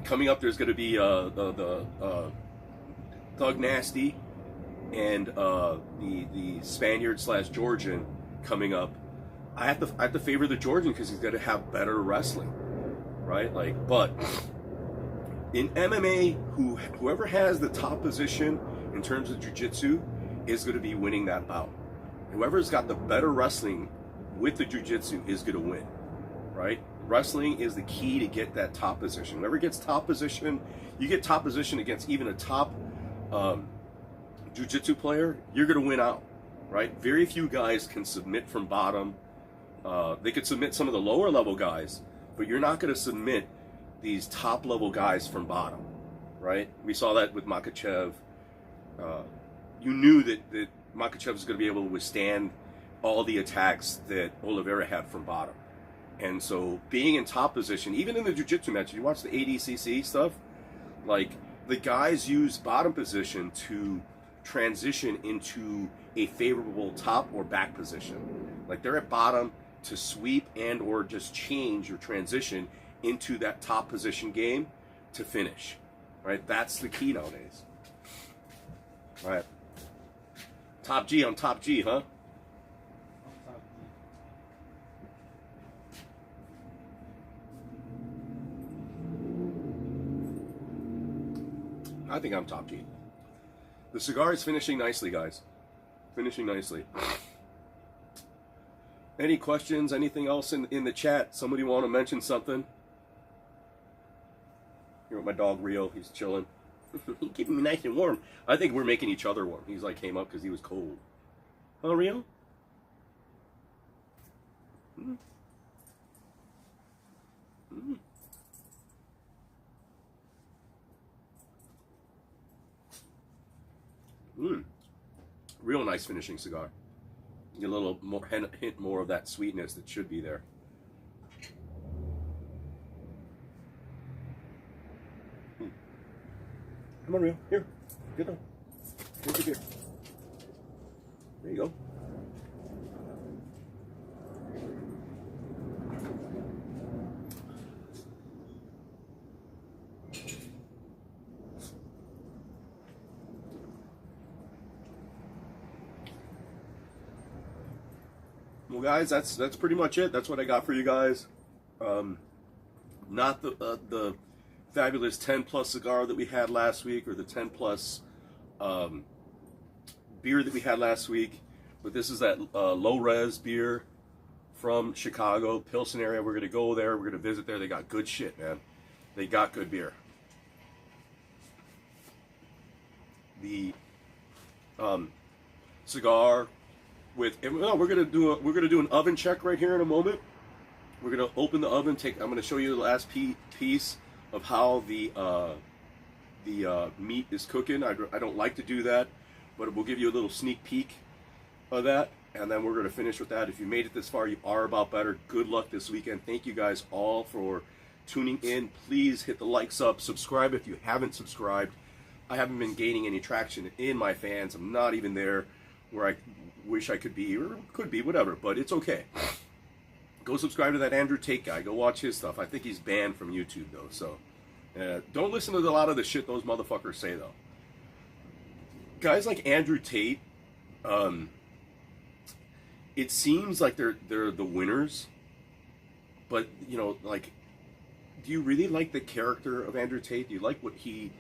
Speaker 1: coming up. There's gonna be the Thug Nasty and the Spaniard / Georgian coming up. I have to favor the Georgian because he's gonna have better wrestling, right? Like, but in MMA, whoever has the top position in terms of jiu-jitsu is going to be winning that bout. Whoever's got the better wrestling with the jiu-jitsu is going to win, right? Wrestling is the key to get that top position. Whoever gets top position, you get top position against even a top jiu-jitsu player, you're going to win out, right? Very few guys can submit from bottom. They could submit some of the lower level guys, but you're not going to submit these top level guys from bottom, right? We saw that with Makhachev. You knew that Makhachev was going to be able to withstand all the attacks that Oliveira had from bottom. And so being in top position, even in the jiu-jitsu match, you watch the ADCC stuff, like the guys use bottom position to transition into a favorable top or back position. Like they're at bottom to sweep and or just change or transition into that top position game to finish, right? That's the key nowadays. All right. Top G on Top G, huh? I think I'm Top G. The cigar is finishing nicely, guys. Finishing nicely. Any questions? Anything else in the chat? Somebody want to mention something? Here with my dog Rio, he's chilling. He's keeping me nice and warm. I think we're making each other warm. He's like came up because he was cold. Huh, Rio? Mm. Mm. Mm. Real nice finishing cigar. Get a little more hint more of that sweetness that should be there. Come on, Rio. Here. Get on. Here's your beer. There you go. Well, guys, that's pretty much it. That's what I got for you guys. Not the fabulous 10 plus cigar that we had last week or the 10 plus beer that we had last week, but this is that low res beer from Chicago, Pilsen area. We're gonna go there. We're gonna visit there. They got good shit, man. They got good beer. The cigar with we're gonna do an oven check right here in a moment. We're gonna open the oven. I'm gonna show you the last piece of how the meat is cooking. I don't like to do that, but we'll give you a little sneak peek of that, and then we're going to finish with that. If you made it this far, you are about better. Good luck this weekend. Thank you guys all for tuning in. Please hit the likes up, subscribe if you haven't subscribed. I haven't been gaining any traction in my fans. I'm not even there where I wish I could be, or could be, whatever, but it's okay. Go subscribe to that Andrew Tate guy. Go watch his stuff. I think he's banned from YouTube, though, so don't listen to a lot of the shit those motherfuckers say, though. Guys like Andrew Tate, it seems like they're the winners, but, you know, like, do you really like the character of Andrew Tate? Do you like what he,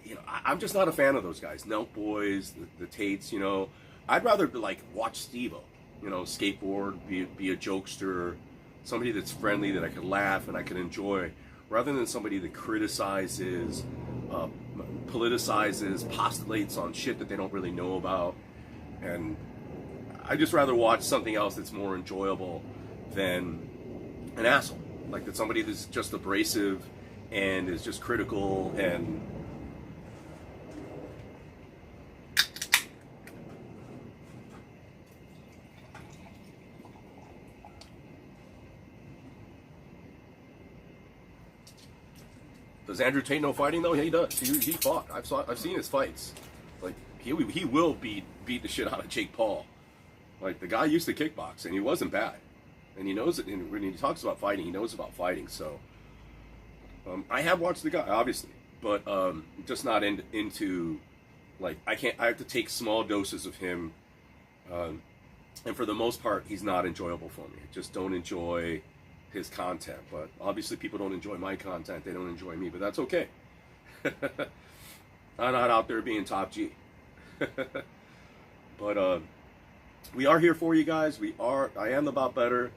Speaker 1: you know, I'm just not a fan of those guys. Nelk Boys, the Tates, you know. I'd rather, like, watch Steve-O. You know, skateboard, be a jokester, somebody that's friendly, that I could laugh and I could enjoy, rather than somebody that criticizes, politicizes, postulates on shit that they don't really know about. And I'd just rather watch something else that's more enjoyable than an asshole. Like that somebody that's just abrasive and is just critical and does Andrew Tate know fighting though? Yeah, he does. He fought. I've seen his fights. Like he will beat the shit out of Jake Paul. Like the guy used to kickbox and he wasn't bad, and he knows it. And when he talks about fighting, he knows about fighting. So I have watched the guy obviously, but just not into like I have to take small doses of him, and for the most part, he's not enjoyable for me. I just don't enjoy his content, but obviously people don't enjoy my content. They don't enjoy me, but that's okay. I'm not out there being top G. But we are here for you guys. I am about better.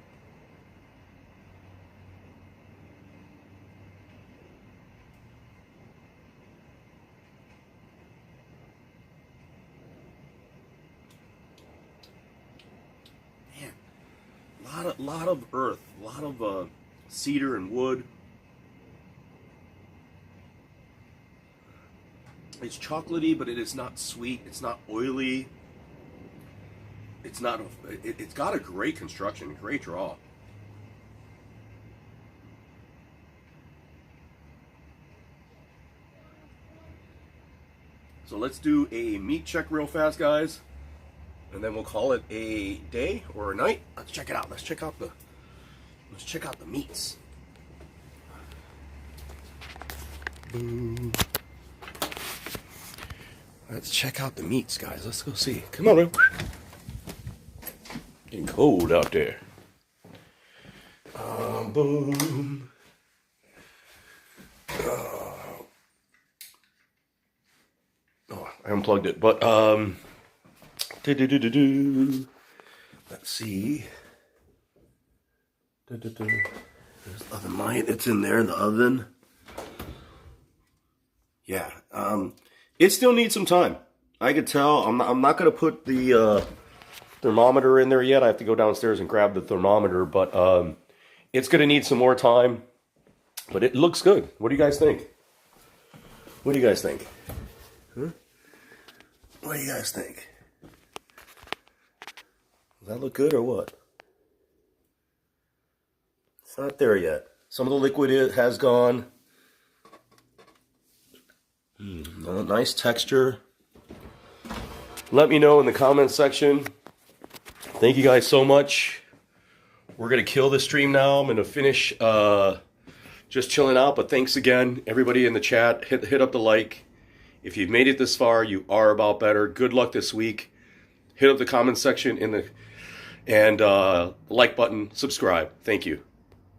Speaker 1: Lot of earth, a lot of cedar and wood. It's chocolatey, but it is not sweet. It's not oily. It's not. It's got a great construction, great draw. So let's do a meat check real fast, guys. And then we'll call it a day or a night. Let's check it out. Let's check out the meats. Boom. Let's check out the meats, guys. Let's go see. Come on, man. Getting cold out there. Boom. Oh, I unplugged it, but let's see. There's oven light. It's in there in the oven. Yeah. It still needs some time. I could tell. I'm not going to put the thermometer in there yet. I have to go downstairs and grab the thermometer, but it's going to need some more time. But it looks good. What do you guys think? What do you guys think? Huh? What do you guys think? Does that look good or what? It's not there yet. Some of the liquid has gone. Nice texture. Let me know in the comments section. Thank you guys so much. We're going to kill the stream now. I'm going to finish just chilling out. But thanks again, everybody in the chat. Hit up the like. If you've made it this far, you are about better. Good luck this week. Hit up the comment section and like button. Subscribe. Thank you.